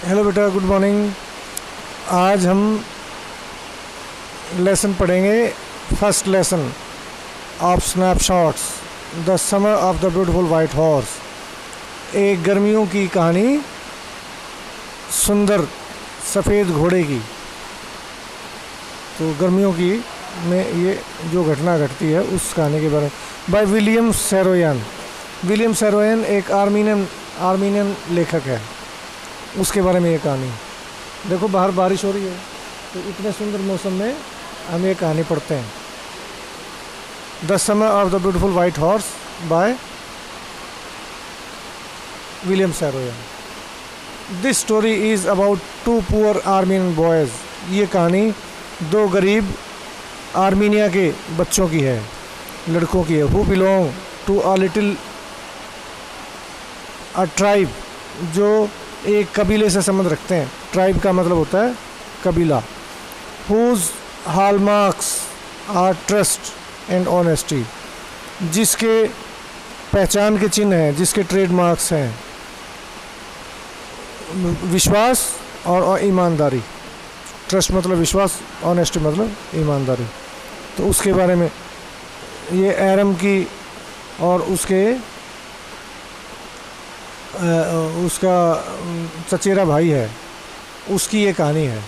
Hello बेटा, good morning. आज हम लेसन पढ़ेंगे। First lesson of snapshots the summer of the beautiful white horse. एक गर्मियों की कहानी सुंदर सफ़ेद घोड़े की। तो गर्मियों की में ये जो घटना घटती है उस कहानी के बारे में बाय विलियम सरोयान। विलियम सरोयान एक आर्मीनियन लेखक है, उसके बारे में ये कहानी। देखो बाहर बारिश हो रही है, तो इतने सुंदर मौसम में हम ये कहानी पढ़ते हैं। The summer of the beautiful white horse by William Saroyan. This story is about two poor Armenian boys. ये कहानी दो गरीब आर्मीनिया के बच्चों की है, लड़कों की है। Who belong to a tribe, जो एक कबीले से संबंध रखते हैं। ट्राइब का मतलब होता है कबीला। Whose hallmarks are trust and honesty, जिसके पहचान के चिन्ह हैं, जिसके ट्रेडमार्क्स हैं विश्वास और ईमानदारी। ट्रस्ट मतलब विश्वास, ऑनेस्टी मतलब ईमानदारी। तो उसके बारे में ये एरम की और उसका चचेरा भाई है, उसकी ये कहानी है।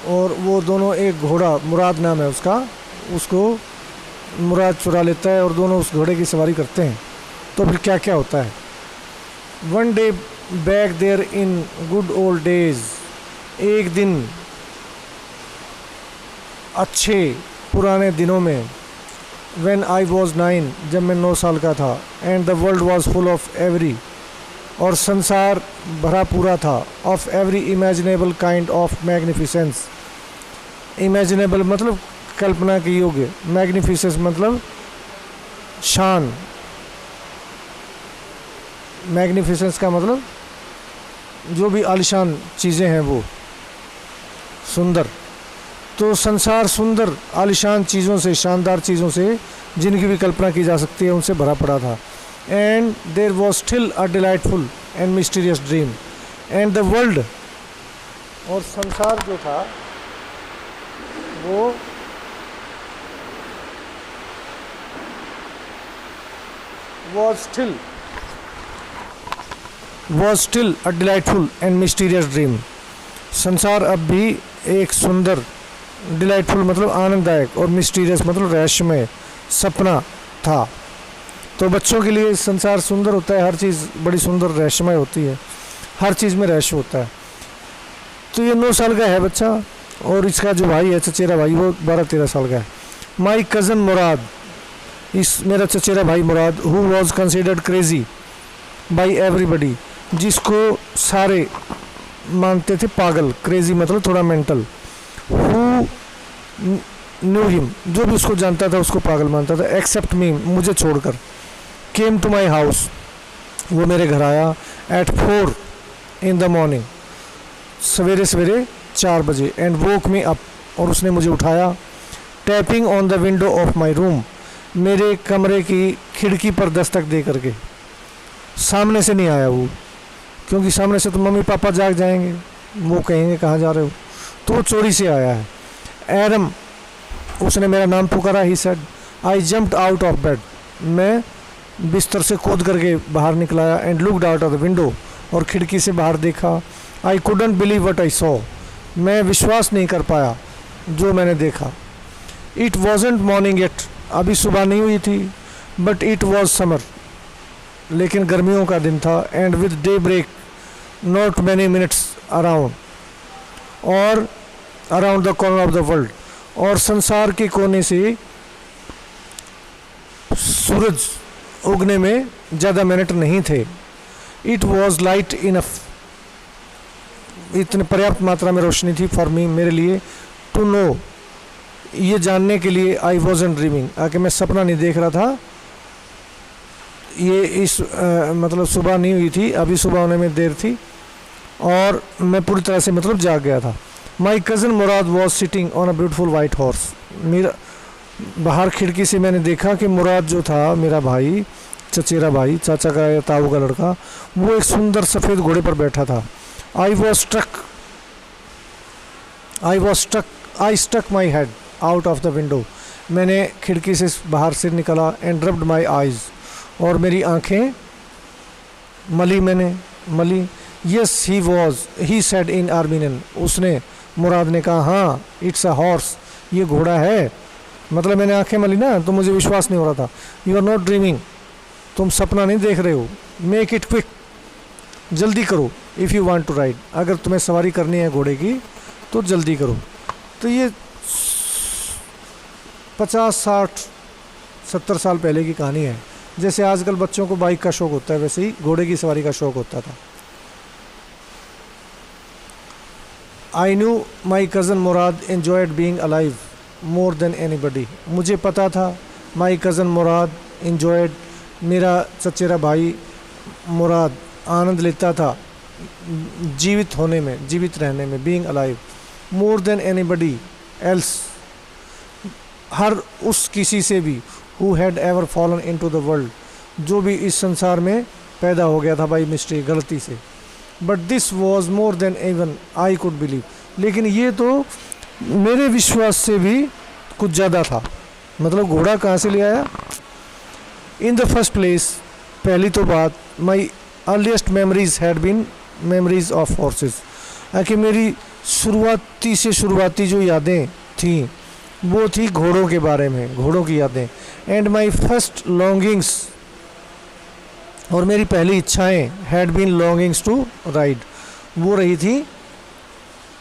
और वो दोनों, एक घोड़ा मुराद नाम है उसका, उसको मुराद चुरा लेता है और दोनों उस घोड़े की सवारी करते हैं। तो फिर क्या क्या होता है। One day back there in good old days, एक दिन अच्छे पुराने दिनों में, व्हेन आई वॉज 9, जब मैं 9 साल का था, and the world was full of every, और संसार भरा पूरा था, of every imaginable kind of magnificence. Imaginable मतलब कल्पना के योग्य, मैग्निफिसेंस मतलब शान। मैग्निफिसेंस का मतलब जो भी आलिशान चीज़ें हैं वो सुंदर। तो संसार सुंदर आलिशान चीज़ों से, शानदार चीज़ों से, जिनकी भी कल्पना की जा सकती है, उनसे भरा पड़ा था। And there was still a delightful and mysterious dream, and the world, और संसार जो था वो was still a delightful and mysterious dream। संसार अब भी एक सुंदर, डिलाइटफुल मतलब आनंददायक, और मिस्टीरियस मतलब रहस्यमय सपना था। तो बच्चों के लिए संसार सुंदर होता है, हर चीज़ बड़ी सुंदर रहस्यमय होती है, हर चीज़ में रहस्य होता है। तो ये 9 साल का है बच्चा, और इसका जो भाई है, चचेरा भाई, वो 12-13 साल का है। माई कज़न मुराद, मेरा चचेरा भाई Murad, who was considered crazy by everybody, जिसको सारे मानते थे पागल। क्रेजी मतलब थोड़ा मेंटल। हु न्यू हिम, जो भी उसको जानता था उसको पागल मानता था। एक्सेप्ट मी, मुझे छोड़कर। केम टू माई हाउस, वो मेरे घर आया। एट 4 इन द मॉर्निंग, सवेरे सवेरे 4 बजे। एंड वोक मी अप, और उसने मुझे उठाया। Tapping on the window of my room, मेरे कमरे की खिड़की पर दस्तक दे करके। सामने से नहीं आया वो, क्योंकि सामने से तो मम्मी पापा जाग जाएंगे, वो कहेंगे कहाँ जा रहे हो। तो वो चोरी से आया है। एरम, उसने मेरा नाम पुकारा। ही said, I jumped out of bed, मैं बिस्तर से कूद करके बाहर निकला। And looked out of the window, और खिड़की से बाहर देखा। आई couldn't believe what I saw, मैं विश्वास नहीं कर पाया जो मैंने देखा। इट वॉजेंट मॉर्निंग येट, अभी सुबह नहीं हुई थी। बट इट वॉज समर, लेकिन गर्मियों का दिन था। And with day break not many minutes around, और around the corner of the world, और संसार के कोने से सूरज उगने में ज़्यादा मिनट नहीं थे। इट वॉज लाइट इनफ, इतने पर्याप्त मात्रा में रोशनी थी। फॉर मी, मेरे लिए। टू नो, ये जानने के लिए। आई वॉजंट ड्रीमिंग, आके मैं सपना नहीं देख रहा था। ये मतलब सुबह नहीं हुई थी, अभी सुबह होने में देर थी, और मैं पूरी तरह से मतलब जाग गया था। My cousin Murad was sitting on a beautiful white horse, मेरा बाहर खिड़की से मैंने देखा कि मुराद जो था, मेरा भाई, चचेरा भाई, चाचा का या ताऊ का लड़का, वो एक सुंदर सफ़ेद घोड़े पर बैठा था। I stuck my head out of the window, मैंने खिड़की से बाहर सिर निकाला, एंड रब्ड माई आइज़, और मेरी आंखें मली। Yes he said in Armenian, उसने मुराद ने कहा हाँ, इट्स अ हॉर्स, ये घोड़ा है। मतलब मैंने आंखें मली ना, तो मुझे विश्वास नहीं हो रहा था। यू आर नॉट ड्रीमिंग, तुम सपना नहीं देख रहे हो। मेक इट क्विक, जल्दी करो। If you want to ride, अगर तुम्हें सवारी करनी है घोड़े की तो जल्दी करो। तो ये 50, 60, 70 साल पहले की कहानी है। जैसे आजकल बच्चों को बाइक का शौक होता है, वैसे ही घोड़े की सवारी का शौक होता था। I knew my cousin Murad enjoyed being alive more than anybody, मुझे पता था माई कज़न मुराद एन्जॉयड, मेरा चचेरा भाई मुराद आनंद लेता था जीवित होने में, जीवित रहने में, being alive, more than anybody else, हर उस किसी से भी, who had ever fallen into the world, जो भी इस संसार में पैदा हो गया था बाई मिस्टेक, गलती से। But this was more than even I could believe, लेकिन ये तो मेरे विश्वास से भी कुछ ज़्यादा था। मतलब घोड़ा कहाँ से ले आया? इन द फर्स्ट प्लेस, पहली तो बात, my earliest memories had been memories of horses, कि मेरी शुरुआती जो यादें थीं वो थी घोड़ों के बारे में, घोड़ों की यादें। एंड माई फर्स्ट लॉन्गिंग्स, और मेरी पहली इच्छाएं, had been longings to ride, वो रही थी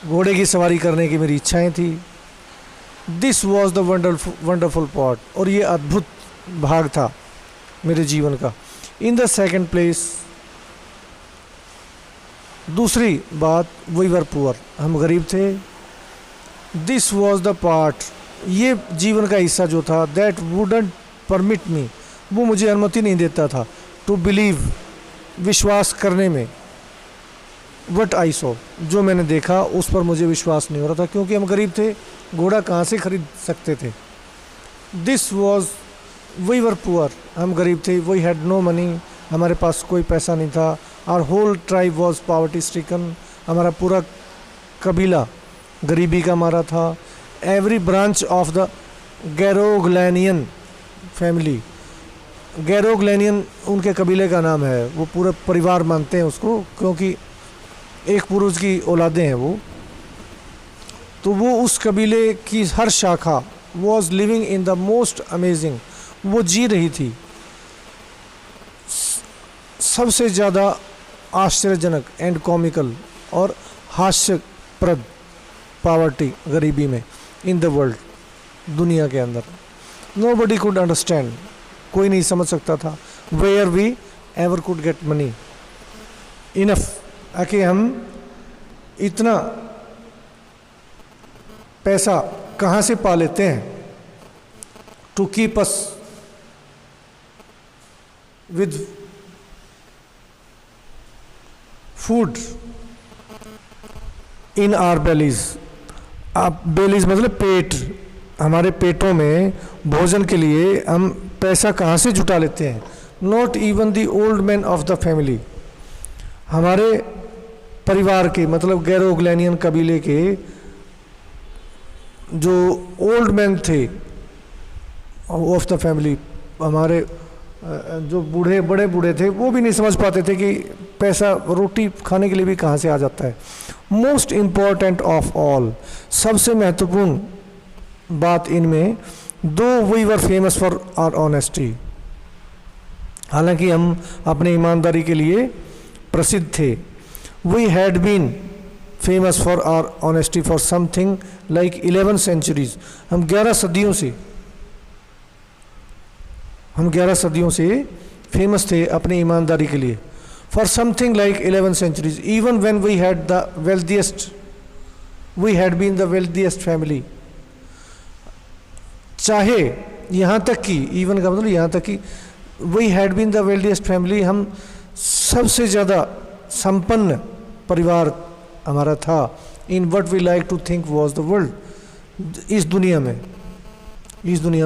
घोड़े की सवारी करने की मेरी इच्छाएं थी। This was the wonderful part, और ये अद्भुत भाग था मेरे जीवन का। इन द सेकेंड प्लेस, दूसरी बात, वी वर पुअर, हम गरीब थे। दिस वॉज द पार्ट, ये जीवन का हिस्सा जो था, दैट वुडंट परमिट मी, वो मुझे अनुमति नहीं देता था, टू बिलीव, विश्वास करने में, वट आई सो, जो मैंने देखा उस पर मुझे विश्वास नहीं हो रहा था, क्योंकि हम गरीब थे, घोड़ा कहाँ से खरीद सकते थे। This was, we were poor, हम गरीब थे। वी हैड नो मनी, हमारे पास कोई पैसा नहीं था। Our whole tribe was poverty stricken, हमारा पूरा कबीला गरीबी का मारा था। Every branch of the Garoghlanian family, Garoghlanian उनके कबीले का नाम है, वो पूरा परिवार मानते हैं उसको, क्योंकि एक पुरुष की औलादें हैं वो, तो वो उस कबीले की हर शाखा was living in the most amazing, वो जी रही थी सबसे ज़्यादा आश्चर्यजनक एंड कॉमिकल और हास्यप्रद पॉवर्टी, गरीबी में, इन द वर्ल्ड, दुनिया के अंदर। नोबडी कुड अंडरस्टैंड, कोई नहीं समझ सकता था, where we ever could get money enough, कि हम इतना पैसा कहाँ से पा लेते हैं, to keep us with food in our bellies. आप बेलीज मतलब पेट, हमारे पेटों में भोजन के लिए हम पैसा कहाँ से जुटा लेते हैं। Not even the old man of the family, हमारे परिवार के मतलब गैरोग्लैनियन कबीले के जो ओल्ड मैन थे ऑफ द फैमिली, हमारे जो बूढ़े, बड़े बूढ़े थे, वो भी नहीं समझ पाते थे कि पैसा रोटी खाने के लिए भी कहाँ से आ जाता है। मोस्ट इम्पॉर्टेंट ऑफ ऑल, सबसे महत्वपूर्ण बात इनमें, दो we were famous for our honesty, हालांकि हम अपने ईमानदारी के लिए प्रसिद्ध थे। We had been famous for our honesty for something like 11 centuries, हम 11 सदियों से फेमस थे अपनी ईमानदारी के लिए। For something like 11 centuries, even when we had the wealthiest, we had been the wealthiest family, चाहे यहाँ तक कि, इवन का मतलब यहाँ तक कि, we had been the wealthiest family, हम सबसे ज़्यादा संपन्न परिवार हमारा था। In what we like to think was the world, इस दुनिया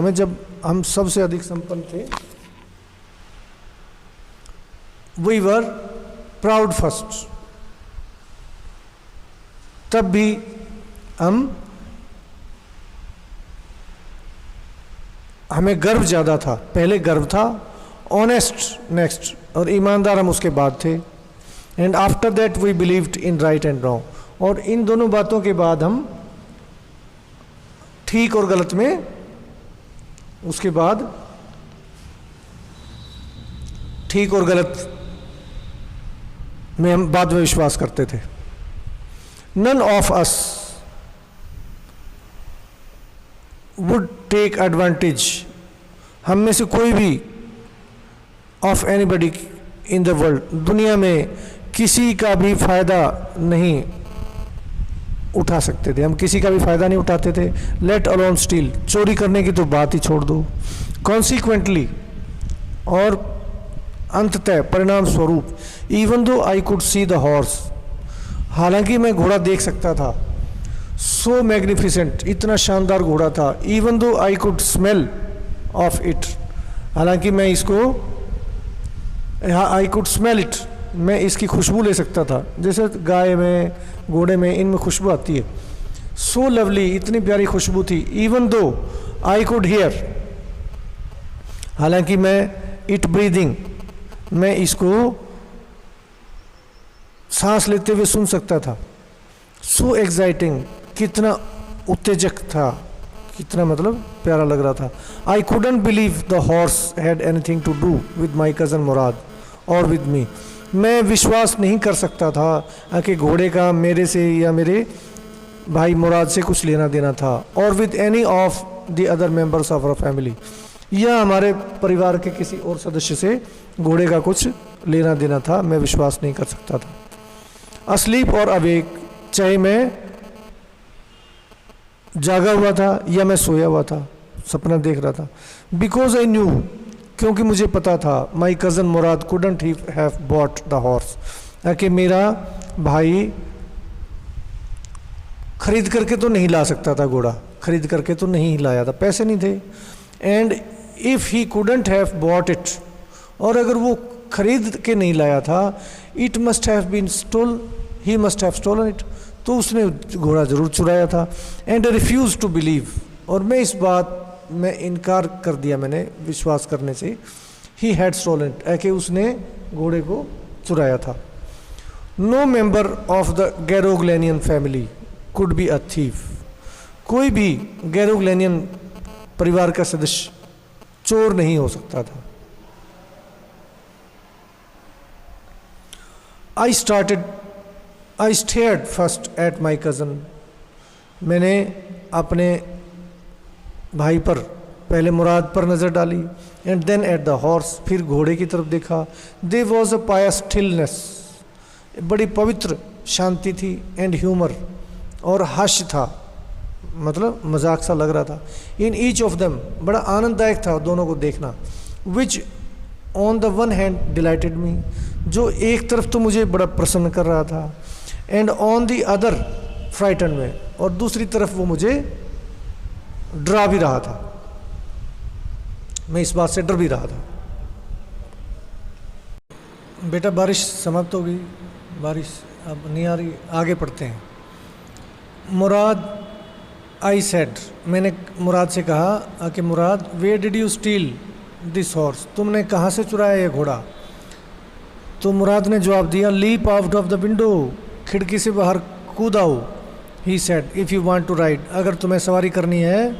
में जब हम सबसे अधिक संपन्न थे। वी वर प्राउड फर्स्ट, तब भी हमें गर्व ज़्यादा था, पहले गर्व था, ऑनेस्ट नेक्स्ट, और ईमानदार हम उसके बाद थे। And after that we believed in right and wrong, और इन दोनों बातों के बाद हम ठीक और गलत में, उसके बाद ठीक और गलत में हम बाद में विश्वास करते थे। None of us would take advantage, हम में से कोई भी, of anybody in the world, दुनिया में किसी का भी फायदा नहीं उठा सकते थे, हम किसी का भी फायदा नहीं उठाते थे। लेट अलोन स्टील, चोरी करने की तो बात ही छोड़ दो। कॉन्सिक्वेंटली, और अंततः परिणाम स्वरूप, even though I could see the horse, हालांकि मैं घोड़ा देख सकता था, सो मैग्निफिसेंट, इतना शानदार घोड़ा था। Even though I could smell of it, हालांकि मैं इसको, आई कुड स्मेल इट, मैं इसकी खुशबू ले सकता था, जैसे गाय में, घोड़े में, इनमें खुशबू आती है। सो लवली, इतनी प्यारी खुशबू थी। Even though I could hear, हालांकि मैं इट ब्रीदिंग, मैं इसको सांस लेते हुए सुन सकता था। सो एक्साइटिंग, कितना उत्तेजक था, कितना मतलब प्यारा लग रहा था। I couldn't believe the horse had anything to do with my cousin Murad और विद मी, मैं विश्वास नहीं कर सकता था कि घोड़े का मेरे से या मेरे भाई मुराद से कुछ लेना देना था, और with any of the other members of our family, या हमारे परिवार के किसी और सदस्य से घोड़े का कुछ लेना देना था, मैं विश्वास नहीं कर सकता था। अस्लीप और अवेक, चाहे मैं जागा हुआ था या मैं सोया हुआ था, सपना देख रहा था। बिकॉज आई न्यू, क्योंकि मुझे पता था, my cousin Murad couldn't he have bought the horse, कि मेरा भाई खरीद करके तो नहीं ला सकता था घोड़ा, खरीद करके तो नहीं लाया था, पैसे नहीं थे। And if he couldn't have bought it, और अगर वो खरीद के नहीं लाया था, it must have been stole, he must have stolen it, तो उसने घोड़ा ज़रूर चुराया था। एंड रिफ्यूज़ टू बिलीव, और मैं इस बात में इनकार कर दिया, मैंने विश्वास करने से। ही हैड स्टोलन इट, कि उसने घोड़े को चुराया था। No member of the Garoghlanian family could be a thief, कोई भी गैरोग्लेनियन परिवार का सदस्य चोर नहीं हो सकता था। I stared first at my cousin, मैंने अपने भाई पर, पहले मुराद पर नज़र डाली। And then at the horse, फिर घोड़े की तरफ देखा। दे वॉज अ पायस स्टिलनेस, बड़ी पवित्र शांति थी। एंड ह्यूमर, और हास्य था, मतलब मजाक सा लग रहा था। इन ईच ऑफ देम, बड़ा आनंददायक था दोनों को देखना। Which on the one hand delighted me, जो एक तरफ तो मुझे बड़ा प्रसन्न कर रहा था, and on the other frighten में, और दूसरी तरफ वो मुझे डरा भी रहा था, मैं इस बात से डर भी रहा था। बेटा बारिश समाप्त हो गई, बारिश अब नहीं आ रही, आगे पढ़ते हैं। मुराद, आई सेड, मैंने मुराद से कहा कि Murad, where did you steal this horse, तुमने कहाँ से चुराया ये घोड़ा? तो मुराद ने जवाब दिया, leap out of the window, खिड़की से बाहर कूद आओ। He said, if you want to ride, अगर तुम्हें सवारी करनी है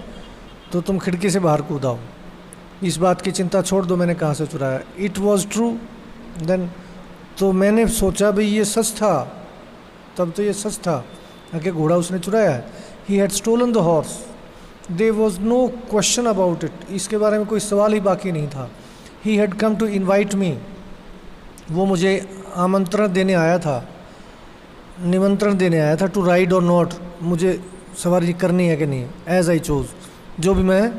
तो तुम खिड़की से बाहर कूद आओ, इस बात की चिंता छोड़ दो मैंने कहाँ से चुराया। इट वॉज ट्रू देन, तो मैंने सोचा भाई ये सच था, तब तो ये सच था कि घोड़ा उसने चुराया है। He had stolen the horse, there was no question about it, इसके बारे में कोई सवाल ही बाकी नहीं था। He had come to invite me, वो मुझे आमंत्रण देने आया था, निमंत्रण देने आया था। टू राइड और नॉट, मुझे सवारी करनी है कि नहीं, एज आई चोज, जो भी मैं,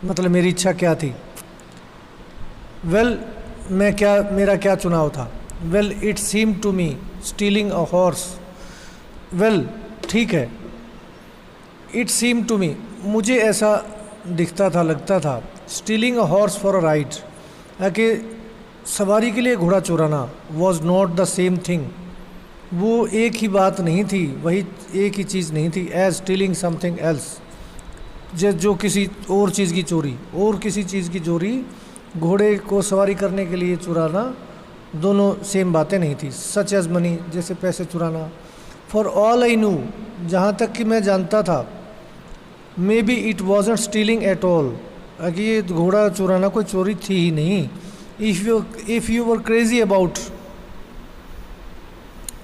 मतलब मेरी इच्छा क्या थी। वेल, मैं क्या, मेरा क्या चुनाव था। Well it seem to me stealing a horse, well ठीक है, इट सीम टू मी, मुझे ऐसा दिखता था, लगता था, stealing a horse for a ride, कि सवारी के लिए घोड़ा चुराना, was not the same thing, वो एक ही बात नहीं थी, वही एक ही चीज़ नहीं थी। एज स्टीलिंग समथिंग एल्स, जो किसी और चीज़ की चोरी, और किसी चीज़ की चोरी, घोड़े को सवारी करने के लिए चुराना, दोनों सेम बातें नहीं थी। सच एज मनी, जैसे पैसे चुराना। फॉर ऑल आई न्यू, जहाँ तक कि मैं जानता था, may be it wasn't stealing at all, कि ये घोड़ा चुराना कोई चोरी थी ही नहीं। If you were crazy about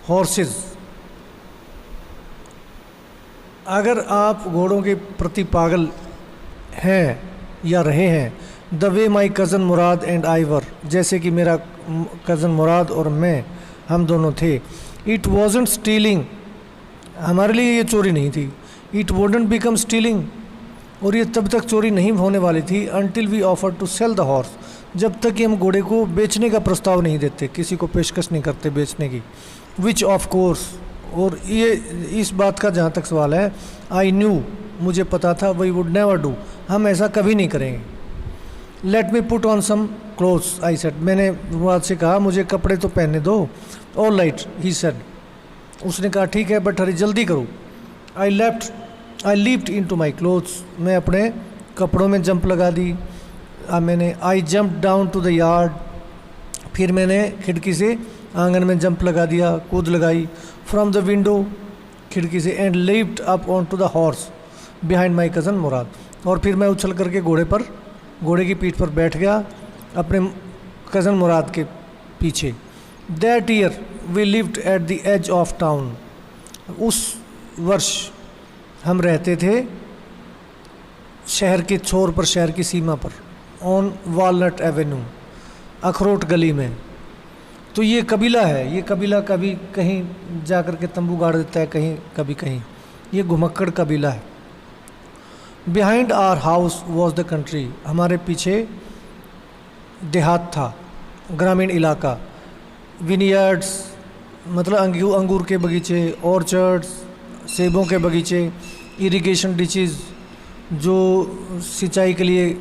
horses, अगर आप घोड़ों के प्रति पागल हैं या रहे हैं, the way my cousin Murad and I were, जैसे कि मेरा कज़न मुराद और मैं, हम दोनों थे। इट वॉजंट स्टीलिंग, हमारे लिए ये चोरी नहीं थी। इट वुडंट बिकम स्टीलिंग, और ये तब तक चोरी नहीं होने वाली थी, until we offer to sell the horse, जब तक कि हम घोड़े को बेचने का प्रस्ताव नहीं देते, किसी को पेशकश नहीं करते बेचने की। विच ऑफ कोर्स, और ये इस बात का जहाँ तक सवाल है, आई न्यू, मुझे पता था, वी वुड नेवर डू, हम ऐसा कभी नहीं करेंगे। Let me put on some clothes, I said, मैंने मुराद से कहा मुझे कपड़े तो पहनने दो। ऑल राइट, ही सेड, उसने कहा ठीक है, बट हरी जल्दी करो। I leaped into my clothes, मैं अपने कपड़ों में जंप लगा दी। I jump down to the yard, फिर मैंने खिड़की से आंगन में जंप लगा दिया, कूद लगाई। फ्रॉम द विंडो, खिड़की से, and leaped up onto the horse behind my cousin Murad, और फिर मैं उछल करके घोड़े की पीठ पर बैठ गया, अपने कज़न मुराद के पीछे। That year we lived at the edge of town, उस वर्ष हम रहते थे शहर के छोर पर, शहर की सीमा पर, ऑन वॉलनट एवेन्यू, अखरोट गली में। तो ये कबीला है, ये कबीला कभी कहीं जा कर के तंबू गाड़ देता है, कहीं कभी कहीं, ये घुमक्कड़ कबीला है। Behind our house was the country, हमारे पीछे देहात था, ग्रामीण इलाका। विनीयार्ड्स मतलब अंगूर के बगीचे, ऑर्चर्ड्स सेबों के बगीचे, इरिगेशन डिचेस जो सिंचाई के लिए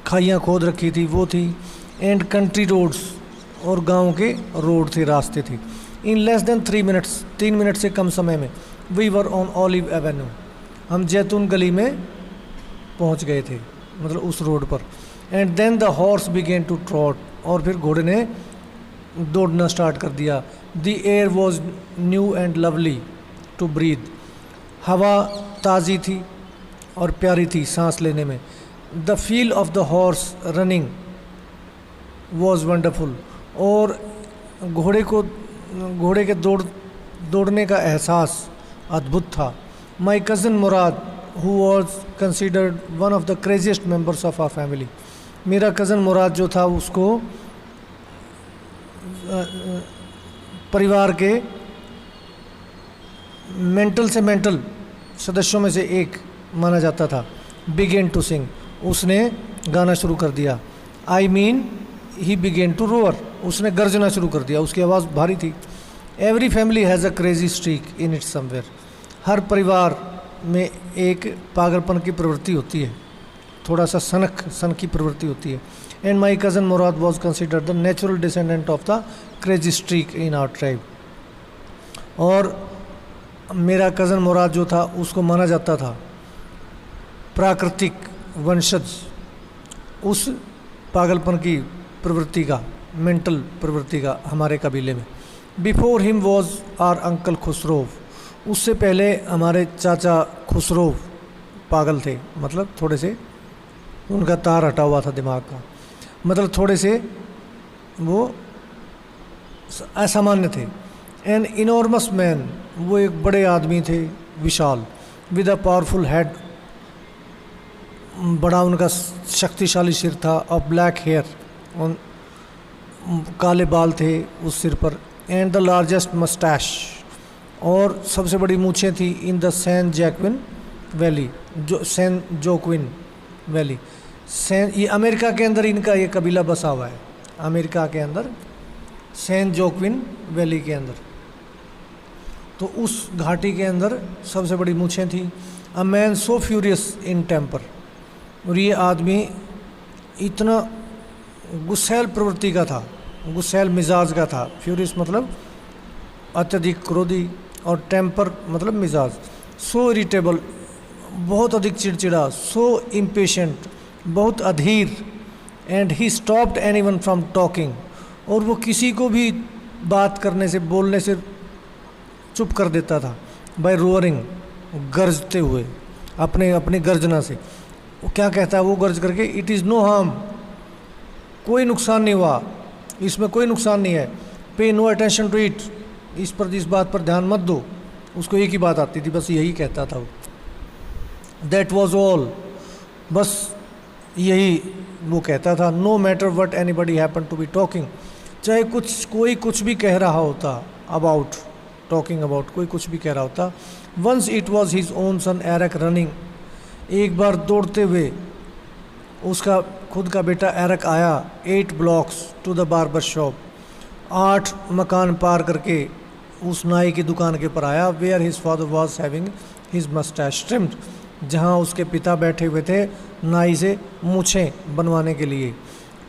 खाइयाँ खोद रखी थी वो थी, एंड कंट्री रोड्स और गांव के रोड थे, रास्ते थे। In less than 3 minutes, 3 minute से कम समय में, we were on Olive Avenue, हम जैतून गली में पहुंच गए थे, मतलब उस रोड पर। And then the horse began to trot, और फिर घोड़े ने दौड़ना स्टार्ट कर दिया। The air was new and lovely to breathe, हवा ताज़ी थी और प्यारी थी सांस लेने में। The feel of the horse running was wonderful, और घोड़े के दौड़ने का एहसास अद्भुत था। My cousin Murad, who was considered one of the craziest members of our family, मेरा कज़न मुराद जो था उसको परिवार के मेंटल सदस्यों में से एक माना जाता था। बिगेन टू सिंग, उसने गाना शुरू कर दिया। I mean he began to roar, उसने गर्जना शुरू कर दिया, उसकी आवाज़ भारी थी। Every family has a crazy streak in its somewhere, हर परिवार में एक पागलपन की प्रवृत्ति होती है, थोड़ा सा सन की प्रवृत्ति होती है। And my cousin Murad was considered the natural descendant of the crazy streak in our tribe, और मेरा कज़न मुराद जो था उसको माना जाता था प्राकृतिक वंशज उस पागलपन की प्रवृत्ति का, मेंटल प्रवृत्ति का हमारे कबीले में। Before him was our uncle Khosrove, उससे पहले हमारे चाचा खुसरो पागल थे, मतलब थोड़े से उनका तार हटा हुआ था दिमाग का, मतलब थोड़े से वो असामान्य थे। एन इनॉर्मस मैन, वो एक बड़े आदमी थे, विशाल, विद अ पावरफुल हेड, बड़ा उनका शक्तिशाली सिर था, और ब्लैक हेयर, उन काले बाल थे उस सिर पर। एंड द लार्जेस्ट मस्टैश, और सबसे बड़ी मूछें थी। इन द सैन जैक्विन वैली, जो सैन जोक्विन वैली, ये अमेरिका के अंदर इनका ये कबीला बसा हुआ है, अमेरिका के अंदर सैन जोक्विन वैली के अंदर। तो उस घाटी के अंदर सबसे बड़ी मूछें थी। A man so furious in temper, और ये आदमी इतना गुस्सैल प्रवृत्ति का था, गुस्सैल मिजाज का था। फ्यूरियस मतलब अत्यधिक क्रोधी, और टेम्पर मतलब मिजाज, सो इरिटेबल बहुत अधिक चिड़चिड़ा, सो इम्पेशेंट बहुत अधीर, and he stopped anyone from talking, और वो किसी को भी बात करने से, बोलने से चुप कर देता था, बाय रोअरिंग गरजते हुए, अपनी गर्जना से। वो क्या कहता है वो गर्ज करके, इट इज़ नो हार्म, कोई नुकसान नहीं हुआ, इसमें कोई नुकसान नहीं है, पे नो अटेंशन टू इट, इस बात पर ध्यान मत दो। उसको एक ही बात आती थी, बस यही कहता था वो, दैट वॉज ऑल, बस यही वो कहता था। No matter what anybody happen to be talking, चाहे कोई कुछ भी कह रहा होता, अबाउट टॉकिंग अबाउट, कोई कुछ भी कह रहा होता। Once it was his own son Arak running, एक बार दौड़ते हुए उसका खुद का बेटा एरक आया, 8 blocks to the barber shop, 8 मकान पार करके उस नाई की दुकान के पर आया। Where his father was having his moustache trimmed, जहाँ उसके पिता बैठे हुए थे नाई से मूछें बनवाने के लिए।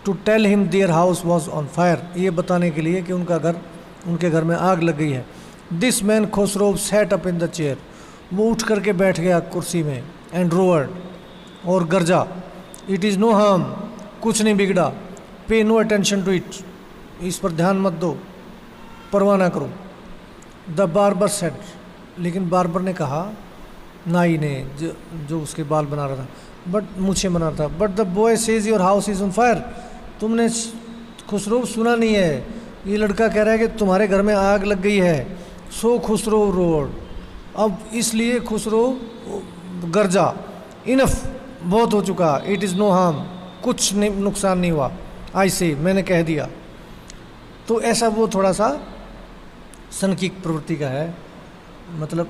To tell him their house was on fire, ये बताने के लिए कि उनके घर में आग लग गई है। This man Khusro set up in the chair, वो उठ करके बैठ गया कुर्सी में, एंड रोअर्ड, और गरजा, इट इज़ नो हार्म, कुछ नहीं बिगड़ा, पे नो अटेंशन टू इट, इस पर ध्यान मत दो, परवाह ना करो। द बार्बर सेड, लेकिन बार्बर ने कहा, नाई ने, जो उसके बाल बना रहा था, बट मूछें बना रहा था, but the boy says your house is on fire, तुमने खुसरो सुना नहीं है, ये लड़का कह रहा है कि तुम्हारे घर में आग लग गई है। सो खुसरो रोड, अब इसलिए खुसरो गरजा, इनफ, बहुत हो चुका, इट इज़ नो हार्म, कुछ नुकसान नहीं हुआ, आई से, मैंने कह दिया। तो ऐसा वो थोड़ा सा सन की प्रवृत्ति का है, मतलब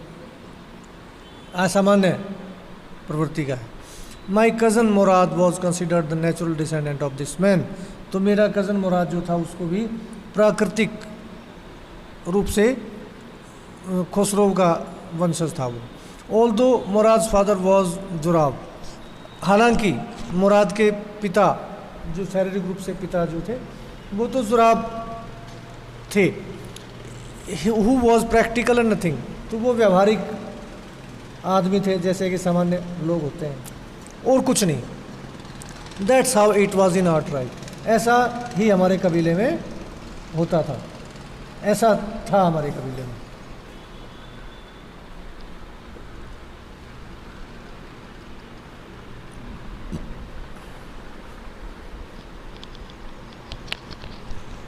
असामान्य प्रवृत्ति का है। माई cousin Murad was considered the natural descendant of this man, तो मेरा कज़न मुराद जो था उसको भी प्राकृतिक रूप से खुसरो का वंशज था वो। ऑल दो मुराद फादर वॉज जुराब, हालांकि मुराद के पिता, जो शारीरिक रूप से पिता जो थे, वो तो जुराब थे। Who was practical and nothing, तो वो व्यवहारिक आदमी थे, जैसे कि सामान्य लोग होते हैं, और कुछ नहीं। That's how it was in our tribe, ऐसा ही हमारे कबीले में होता था, ऐसा था हमारे कबीले में।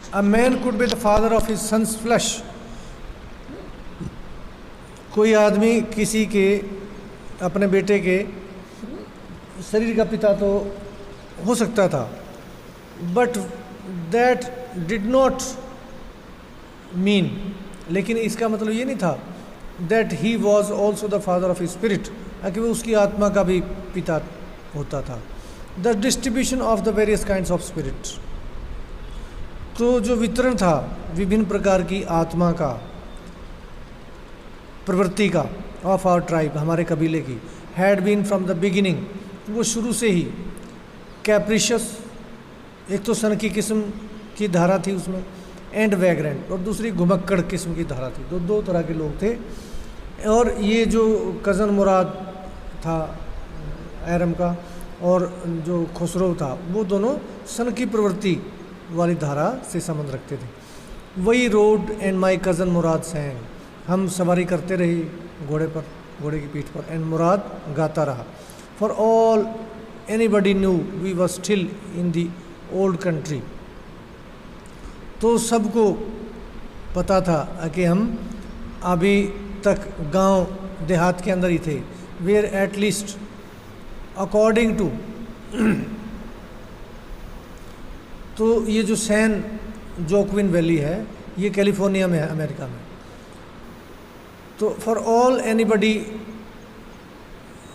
A man could be the father of his son's flesh, कोई आदमी किसी के, अपने बेटे के शरीर का पिता तो हो सकता था, but that did not mean, लेकिन इसका मतलब ये नहीं था that he was also the father of spirit, कि वो उसकी आत्मा का भी पिता होता था। The distribution of the various kinds of spirit, तो जो वितरण था विभिन्न प्रकार की आत्मा का, प्रवृत्ति का, ऑफ आवर ट्राइब, हमारे कबीले की, had been from the beginning, वो शुरू से ही कैप्रिशियस, एक तो सन की किस्म की धारा थी उसमें, एंड वैग्रेंट, और दूसरी घुमक्कड़ किस्म की धारा थी। दो तरह के लोग थे। और ये जो कज़न मुराद था एरम का, और जो खुसरो था, वो दोनों सन की प्रवृत्ति वाली धारा से संबंध रखते थे। वही रोड एंड माई कज़न मुराद सैंग, हम सवारी करते रहे घोड़े पर, घोड़े की पीठ पर, एंड मुराद गाता रहा। For all anybody knew we were still in the old country, तो सबको पता था कि हम अभी तक गांव देहात के अंदर ही थे। Where at least according to, तो ये जो सैन जोक्विन वैली है, ये कैलिफोर्निया में है, अमेरिका में। तो for all anybody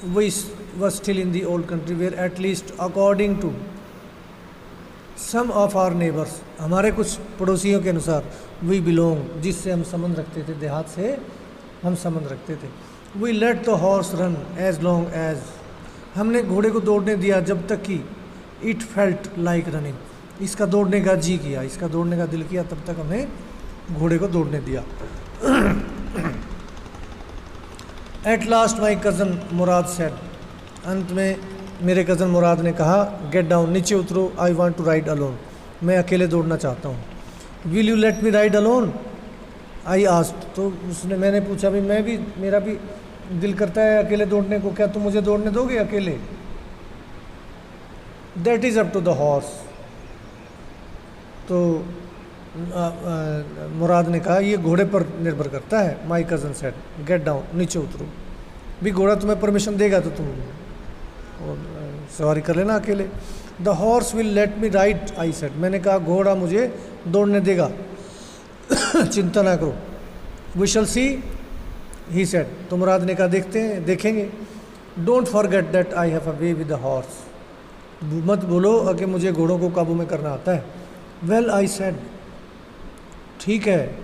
we were still in the old country, where at least according to some of our neighbours, हमारे कुछ पड़ोसियों के अनुसार, वी बिलोंग, जिससे हम संबंध रखते थे, देहात से हम संबंध रखते थे। We let the horse run as long as, हमने घोड़े को दौड़ने दिया जब तक कि इट फेल्ट लाइक रनिंग, इसका दौड़ने का जी किया, इसका दौड़ने का दिल किया, तब तक हमने घोड़े को दौड़ने दिया। At last my cousin Murad said, अंत में मेरे कज़न मुराद ने कहा, गेट डाउन, नीचे उतरो, I want to ride alone, मैं अकेले दौड़ना चाहता हूँ। Will you let me ride alone, I asked, तो मैंने पूछा भी मेरा भी दिल करता है अकेले दौड़ने को, क्या तुम मुझे दौड़ने दोगे अकेले? That is up to the horse, तो मुराद ने कहा ये घोड़े पर निर्भर करता है। My cousin said, gate down, नीचे उतरो, भी घोड़ा तुम्हें परमिशन देगा तो तुम सवारी कर लेना अकेले। The horse will let me ride, I said, मैंने कहा घोड़ा मुझे दौड़ने देगा, चिंता ना करो। We shall C, he said, तो मुराद ने कहा देखेंगे। Don't forget that I have a way with the horse, मत बोलो कि मुझे घोड़ों को काबू में करना आता है। वेल, आई सेड, ठीक है,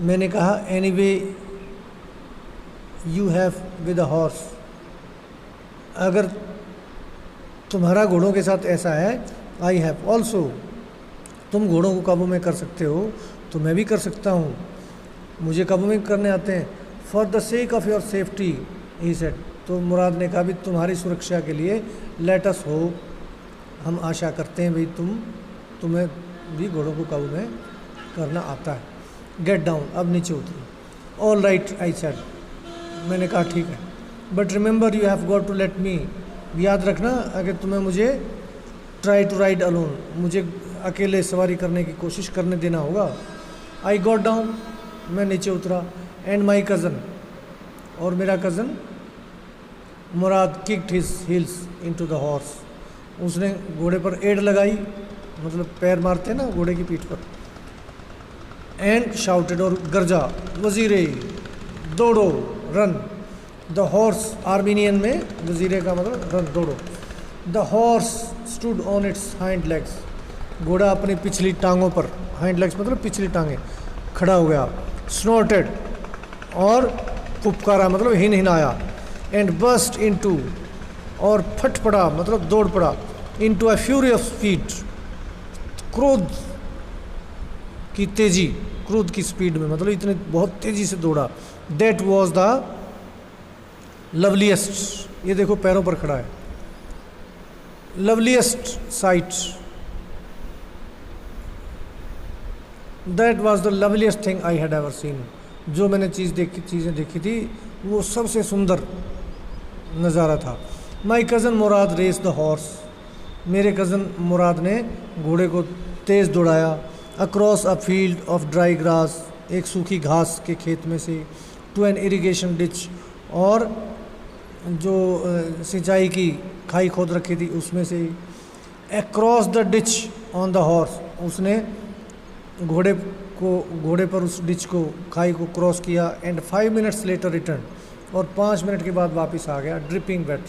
मैंने कहा, any way you have with the horse, अगर तुम्हारा घोड़ों के साथ ऐसा है, आई हैव ऑल्सो, तुम घोड़ों को काबू में कर सकते हो तो मैं भी कर सकता हूँ, मुझे काबू में करने आते हैं। For the sake of your safety, he said, तो मुराद ने कहा भी तुम्हारी सुरक्षा के लिए, लेट अस हो, हम आशा करते हैं भाई तुम्हें भी घोड़ों को काबू में करना आता है। गेट डाउन, अब नीचे उतरो। ऑल राइट, आई सेड, मैंने कहा ठीक है। But remember you have got to let me, याद रखना अगर तुम्हें मुझे ट्राई टू राइड अलोन, मुझे अकेले सवारी करने की कोशिश करने देना होगा। आई गॉट डाउन, मैं नीचे उतरा। एंड माई कज़न, और मेरा cousin Murad, kicked his heels into the horse, उसने घोड़े पर एड़ लगाई, मतलब पैर मारते ना घोड़े की पीठ पर। एंड शाउटेड, और गरजा, वजीरे, दौड़ो, रन। द हॉर्स, आर्मीनियन में वजीरे का मतलब रन, दौड़ो। The horse stood on it's hind legs, घोड़ा अपनी पिछली टांगों पर, हाइंड लेग्स मतलब पिछली टांगें, खड़ा हो गया। स्नॉटेड, और फुफकारा मतलब हिनहिनाया। एंड बस्ट इनटू, और फट पड़ा मतलब दौड़ पड़ा। Into a fury of speed, क्रोध की तेजी, क्रोध की स्पीड में मतलब इतने बहुत तेजी से दौड़ा। दैट वॉज द लवलीएस्ट, ये देखो पैरों पर खड़ा है, loveliest site, that was the loveliest thing I had ever seen, जो मैंने चीज़ें देखी थी वो सबसे सुंदर नज़ारा था। My cousin Murad race the horse, मेरे कज़न मुराद ने घोड़े को तेज़ दौड़ाया। Across a field of dry grass, एक सूखी घास के खेत में से। टू एन इरिगेशन डिच, और जो सिंचाई की खाई खोद रखी थी उसमें से। Across the ditch on the horse, उसने घोड़े पर उस डिच को, खाई को क्रॉस किया। एंड 5 मिनट्स लेटर रिटर्न, और 5 मिनट के बाद वापस आ गया। ड्रिपिंग वेट,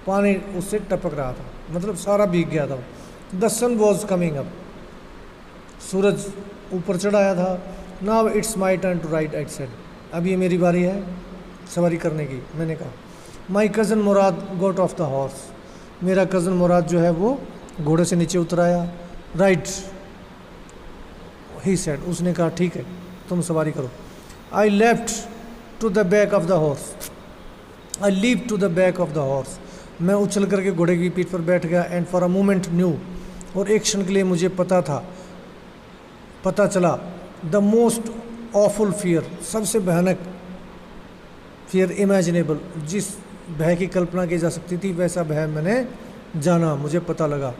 पानी उससे टपक रहा था, मतलब सारा भीग गया था। The sun was coming up, सूरज ऊपर चढ़ आया था। Now it's my turn to ride, I said, अब ये मेरी बारी है सवारी करने की, मैंने कहा। माई cousin Murad got off the horse, मेरा कज़न मुराद जो है वो घोड़े से नीचे उतर आया। राइट, ही सेड, उसने कहा ठीक है तुम सवारी करो। I left to the back of the horse, I leap to the back of the horse, मैं उछल करके घोड़े की पीठ पर बैठ गया। And for a moment knew, और एक क्षण के लिए मुझे पता चला। द मोस्ट ऑफुल फियर, सबसे भयानक फियर इमेजिनेबल, जिस भय की कल्पना की जा सकती थी वैसा भय मैंने जाना, मुझे पता लगा,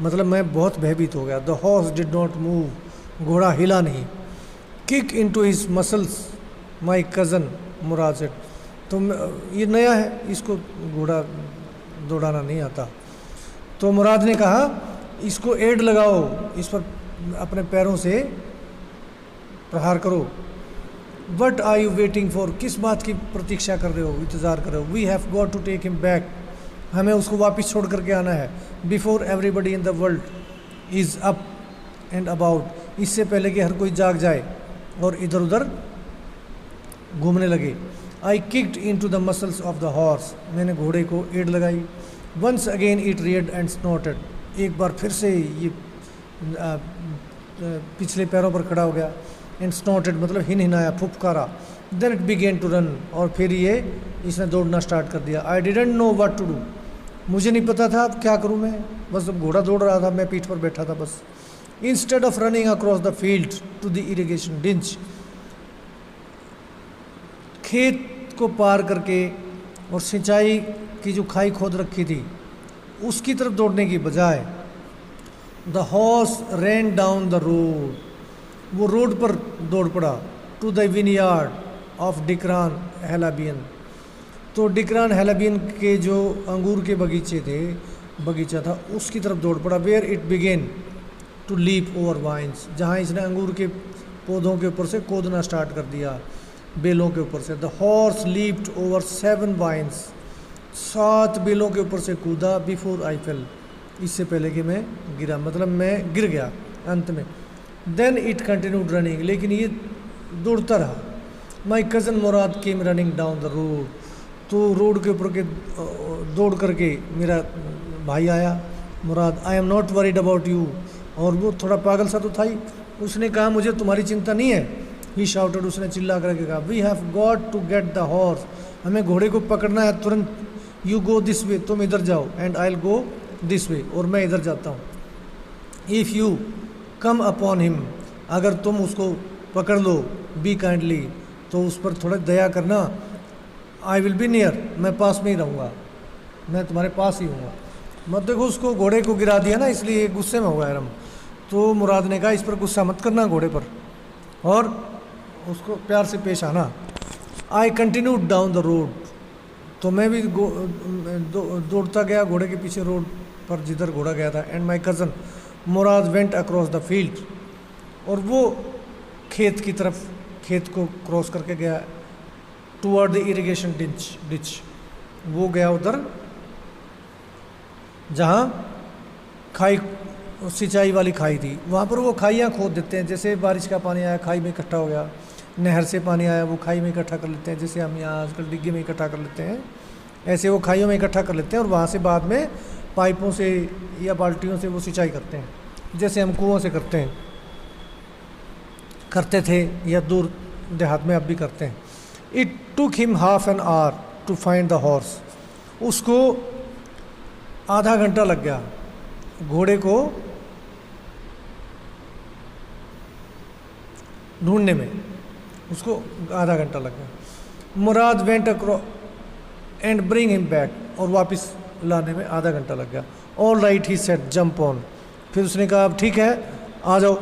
मतलब मैं बहुत भयभीत हो गया। The horse did not move, घोड़ा हिला नहीं। किक इनटू हिज मसल्स, माई कज़न मुराद सेड, तो ये नया है, इसको घोड़ा दौड़ाना नहीं आता। तो मुराद ने कहा इसको एड लगाओ, इस पर अपने पैरों से प्रहार करो। What are you waiting for, किस बात की प्रतीक्षा कर रहे हो, इंतज़ार कर रहे हो। We have got to take him back, हमें उसको वापस छोड़ करके आना है। Before everybody in the world is up and about, इससे पहले कि हर कोई जाग जाए और इधर उधर घूमने लगे। I kicked into the muscles of the horse, मैंने घोड़े को एड़ लगाई। Once again it reared and snorted, एक बार फिर से ये पिछले पैरों पर खड़ा हो गया। एंड स्नॉटेड मतलब हिनहिनाया, फुफकारा। Then it began to run, और फिर ये इसने दौड़ना स्टार्ट कर दिया। I didn't know what to do, मुझे नहीं पता था अब क्या करूँ मैं, बस अब घोड़ा दौड़ रहा था, मैं पीठ पर बैठा था बस। Instead of running across the field to the irrigation ditch, खेत को पार करके और सिंचाई की जो खाई खोद रखी थी उसकी तरफ दौड़ने की बजाय the horse rain down the road, वो रोड पर दौड़ पड़ा। टू द विनयार्ड ऑफ डिक्रान हेलाबियन, तो डिक्रान हेलाबियन के जो अंगूर के बगीचा था उसकी तरफ दौड़ पड़ा। Where it began to leap over vines, जहाँ इसने अंगूर के पौधों के ऊपर से कूदना स्टार्ट कर दिया, बेलों के ऊपर से। The horse leaped over 7 vines, 7 बेलों के ऊपर से कूदा। बिफोर आई फेल, इससे पहले कि मैं गिरा, मतलब मैं गिर गया अंत में। देन इट कंटिन्यूड रनिंग, लेकिन ये दौड़ता रहा। My cousin Murad came running down the road, तो रोड के ऊपर के दौड़ करके मेरा भाई आया Murad. I am not worried about you, और वो थोड़ा पागल सा तो था ही, उसने कहा मुझे तुम्हारी चिंता नहीं है। ही शाउटेड, उसने चिल्ला करके कहा, we have got to get the horse, हमें घोड़े को पकड़ना है तुरंत। यू गो दिस वे, तुम इधर जाओ, and I will go this way, और मैं इधर जाता हूँ। If you come upon him, अगर तुम उसको पकड़ लो, बी काइंडली, तो उस पर थोड़ा दया करना। आई विल बी नियर, मैं पास में ही रहूँगा, मैं तुम्हारे पास ही हूँगा। मत देखो, उसको घोड़े को गिरा दिया ना, इसलिए गुस्से में हुआ एरम। तो मुराद ने कहा इस पर गुस्सा मत करना घोड़े पर, और उसको प्यार से पेश आना। I continued down the road, तो मैं भी दौड़ता गया घोड़े के पीछे रोड पर जिधर घोड़ा गया था। And my cousin Murad went across the field, और वो खेत की तरफ, खेत को क्रॉस करके गया। टूवर्ड द इरिगेशन डिच, वो गया उधर जहाँ खाई, सिंचाई वाली खाई थी, वहाँ पर वो खाइयाँ खोद देते हैं। जैसे बारिश का पानी आया खाई में इकट्ठा हो गया, नहर से पानी आया वो खाई में इकट्ठा कर लेते हैं, जैसे हम यहाँ आजकल डिग्गी में इकट्ठा कर लेते हैं, ऐसे वो खाइयों में इकट्ठा कर लेते हैं, और वहाँ से बाद में पाइपों से या बाल्टियों से वो सिंचाई करते हैं, जैसे हम कुओं से करते थे या दूर देहात में अब भी करते हैं। It took him half an hour to find the horse, उसको आधा घंटा लग गया घोड़े को ढूंढने में, उसको आधा घंटा लग गया। Murad went across and bring him back, और वापस लाने में आधा घंटा लग गया। All right he said jump on, फिर उसने कहा अब ठीक है आ जाओ,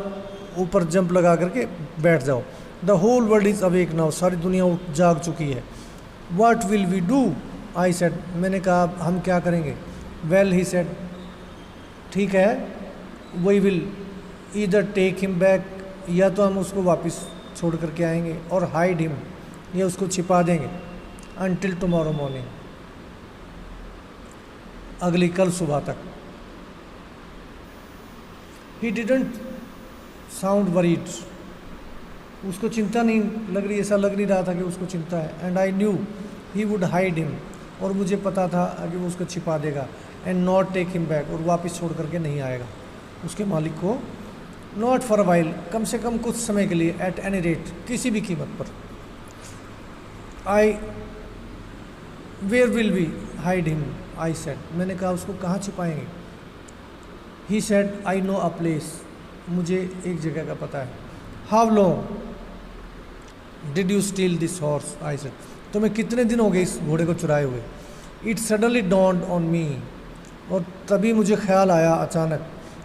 ऊपर जंप लगा करके बैठ जाओ। The whole world is awake now, सारी दुनिया जाग चुकी है। What will we do, I said, मैंने कहा हम क्या करेंगे। वेल ही सेड, ठीक है, we will either take him back, या तो हम उसको वापस छोड़ करके आएंगे, और हाइड हिम, या उसको छिपा देंगे, अनटिल टुमारो मॉर्निंग, अगली कल सुबह तक। ही डिडंट साउंड वरीड, उसको चिंता नहीं लग रही, ऐसा लग नहीं रहा था कि उसको चिंता है। And I knew he would hide him, और मुझे पता था कि वो उसको छिपा देगा। And not take him back, और वापस छोड़ करके नहीं आएगा उसके मालिक को। नॉट फॉर अ वाइल, कम से कम कुछ समय के लिए। एट एनी रेट, किसी भी कीमत पर। I where will we hide him, I said, मैंने कहा उसको कहाँ छिपाएंगे। He said I know a place, मुझे एक जगह का पता है। How long did you steal this horse, I said, तुम्हें कितने दिन हो गए इस घोड़े को चुराए हुए। It suddenly dawned on me, और तभी मुझे ख्याल आया अचानक,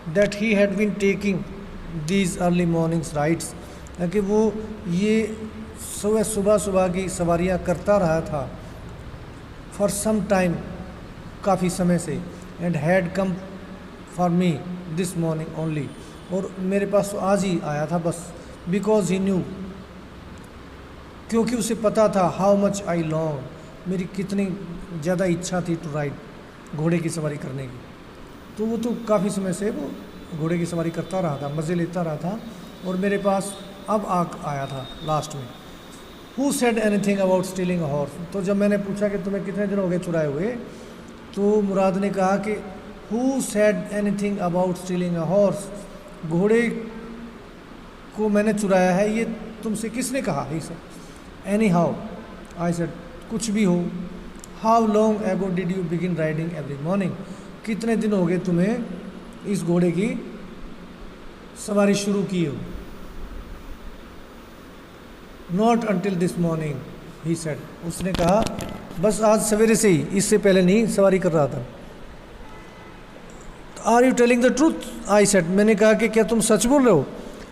that he had been taking these early mornings rides, कि वो ये सुबह की सवारियाँ करता रहा था फॉर सम टाइम, काफ़ी समय से। And had come for me this morning only, और मेरे पास तो आज ही आया था बस। बिकॉज ही न्यू, क्योंकि उसे पता था, हाउ मच आई लॉन्ग, मेरी कितनी ज़्यादा इच्छा थी टू राइड, घोड़े की सवारी करने की। तो वो तो काफ़ी समय से वो घोड़े की सवारी करता रहा था, मज़े लेता रहा था, और मेरे पास अब आया था लास्ट में। Who said anything about stealing a horse, तो जब मैंने पूछा कि तुम्हें कितने दिन हो गए चुराए हुए, तो मुराद ने कहा कि who said anything about stealing a horse, घोड़े को मैंने चुराया है, ये तुमसे किसने कहा? He said any how, I said कुछ भी हो। How long ago did you begin riding every morning, कितने दिन हो गए तुम्हें इस घोड़े की सवारी शुरू की हो? Not until this morning, he said, उसने कहा बस आज सवेरे से ही, इससे पहले नहीं सवारी कर रहा था। Are you telling the truth, I said, मैंने कहा कि क्या तुम सच बोल रहे हो?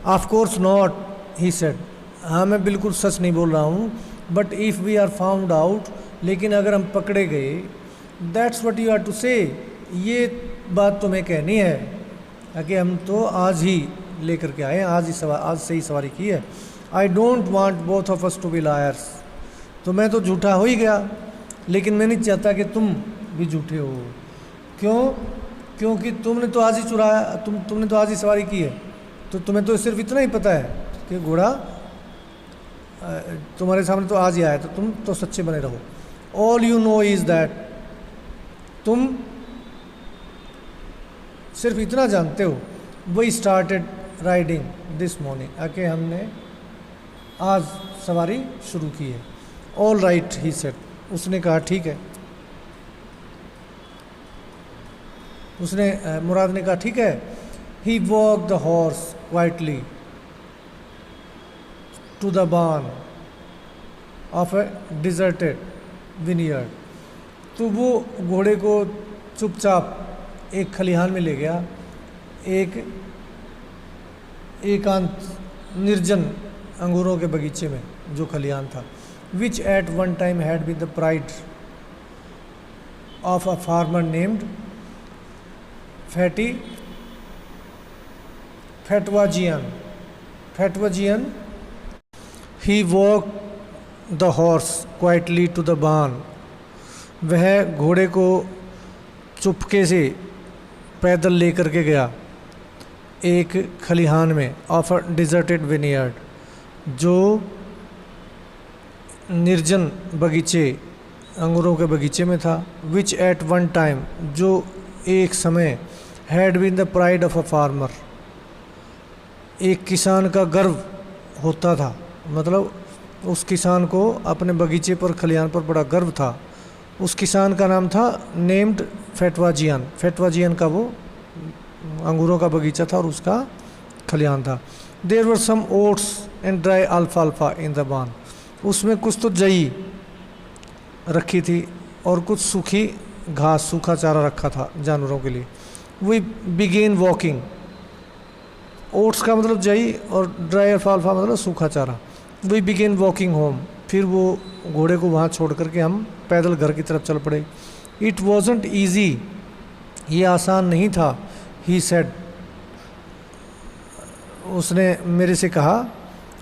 Of course not, he said, हाँ मैं बिल्कुल सच नहीं बोल रहा हूँ। But if we are found out, लेकिन अगर हम पकड़े गए, that's what you are to say, ये बात तुम्हें कहनी है कि हम तो आज ही लेकर के आए, आज से ही सवारी की है। I don't want both of us to be liars, तो मैं तो झूठा हो ही गया, लेकिन मैं नहीं चाहता कि तुम भी झूठे हो। क्यों? क्योंकि तुमने तो आज ही चुराया, तुमने तो आज ही सवारी की है, तो तुम्हें तो सिर्फ इतना ही पता है कि घोड़ा तुम्हारे सामने तो आज ही आया, तो तुम तो सच्चे बने रहो। All you know is that, तुम सिर्फ इतना जानते हो, we started riding this morning, आके हमने आज सवारी शुरू की है। ऑल राइट, ही सेड, उसने कहा ठीक है। मुराद ने कहा ठीक है। He walk the horse quietly to the barn of a deserted vineyard, तो वो घोड़े को चुपचाप एक खलिहान में ले गया, एक एकांत निर्जन अंगूरों के बगीचे में जो खलिहान था। Which at one time had been the pride of a farmer named Fetvajian. He walk the horse quietly to the barn, वह घोड़े को चुपके से पैदल लेकर के गया एक खलिहान में, ऑफ अ डिजर्टेड विनियर्ड, जो निर्जन बगीचे अंगूरों के बगीचे में था। विच एट वन टाइम, जो एक समय, had been the pride of a farmer, एक किसान का गर्व होता था, मतलब उस किसान को अपने बगीचे पर, खलिहान पर बड़ा गर्व था। उस किसान का नाम था नेम्ड फैटवाजियन, फैटवाजियन का वो अंगूरों का बगीचा था और उसका खलिहान था। There were some oats and dry अल्फाल्फा इन द बार्न, उसमें कुछ तो जई रखी थी और कुछ सूखी घास, सूखा चारा रखा था जानवरों के लिए। वी बिगेन वॉकिंग, ओट्स का मतलब जई और ड्राई अल्फाल्फा मतलब सूखा चारा। वी बिगेन वॉकिंग होम, फिर वो घोड़े को वहाँ छोड़ करके हम पैदल घर की तरफ चल पड़े। इट वॉजंट ईजी, ये आसान नहीं था। ही सेड, उसने मेरे से कहा,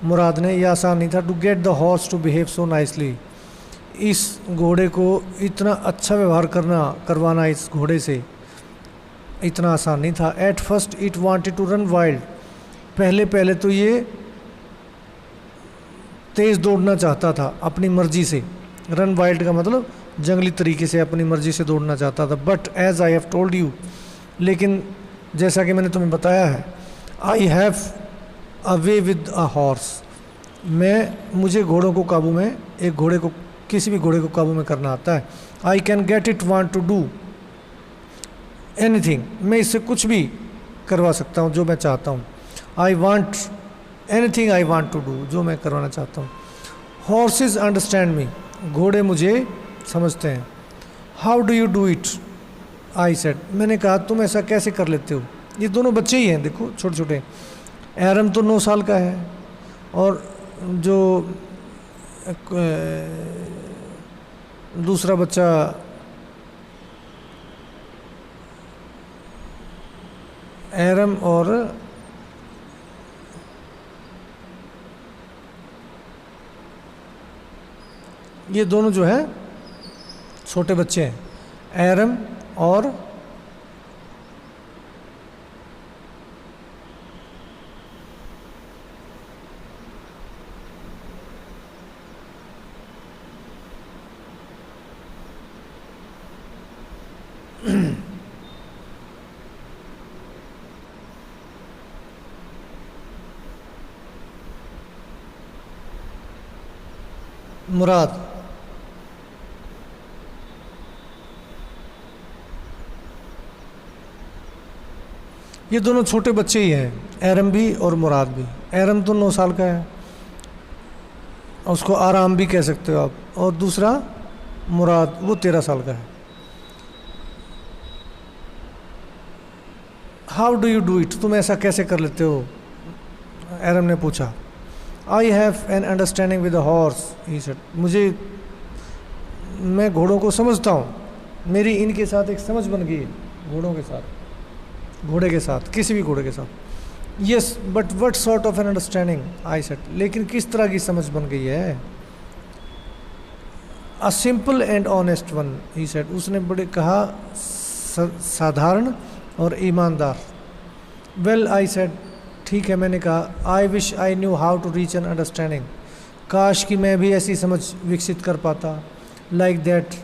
मुराद ने, यह आसान नहीं था। To get the horse to behave so nicely, इस घोड़े को इतना अच्छा व्यवहार करवाना इस घोड़े से इतना आसान नहीं था। At first it wanted to run wild, पहले तो ये तेज़ दौड़ना चाहता था अपनी मर्जी से। रन वाइल्ड का मतलब जंगली तरीके से अपनी मर्जी से दौड़ना चाहता था। But as I have told you, लेकिन जैसा कि मैंने तुम्हें बताया है, I have a way with a horse, मुझे घोड़ों को काबू में, एक घोड़े को, किसी भी घोड़े को काबू में करना आता है। I can get it want to do anything, मैं इससे कुछ भी करवा सकता हूँ जो मैं चाहता हूँ। I want anything I want to do, जो मैं करवाना चाहता हूँ। हॉर्सेस अंडरस्टैंड मी, घोड़े मुझे समझते हैं। How do you do it, I said, मैंने कहा तुम ऐसा कैसे कर लेते हो? ये दोनों बच्चे ही हैं, देखो छोटे छोटे। एरम तो 9 साल का है और जो दूसरा बच्चा एरम और ये दोनों जो है छोटे बच्चे हैं, एरम और मुराद। ये दोनों छोटे बच्चे ही हैं, एरम भी और मुराद भी। एरम तो 9 साल का है, उसको आराम भी कह सकते हो आप, और दूसरा मुराद वो 13 साल का है। How do you do it, तुम ऐसा कैसे कर लेते हो, एरम ने पूछा। I have an understanding with the horse he said, मैं घोड़ों को समझता हूँ, मेरी इनके साथ एक समझ बन गई है, घोड़ों के साथ, घोड़े के साथ, किसी भी घोड़े के साथ। Yes but what sort of an understanding I said, लेकिन किस तरह की समझ बन गई है। A simple and honest one he said, उसने बड़े कहा साधारण और ईमानदार। वेल आई सेड, ठीक है मैंने कहा। I wish I knew how to reach an understanding, काश कि मैं भी ऐसी समझ विकसित कर पाता, like that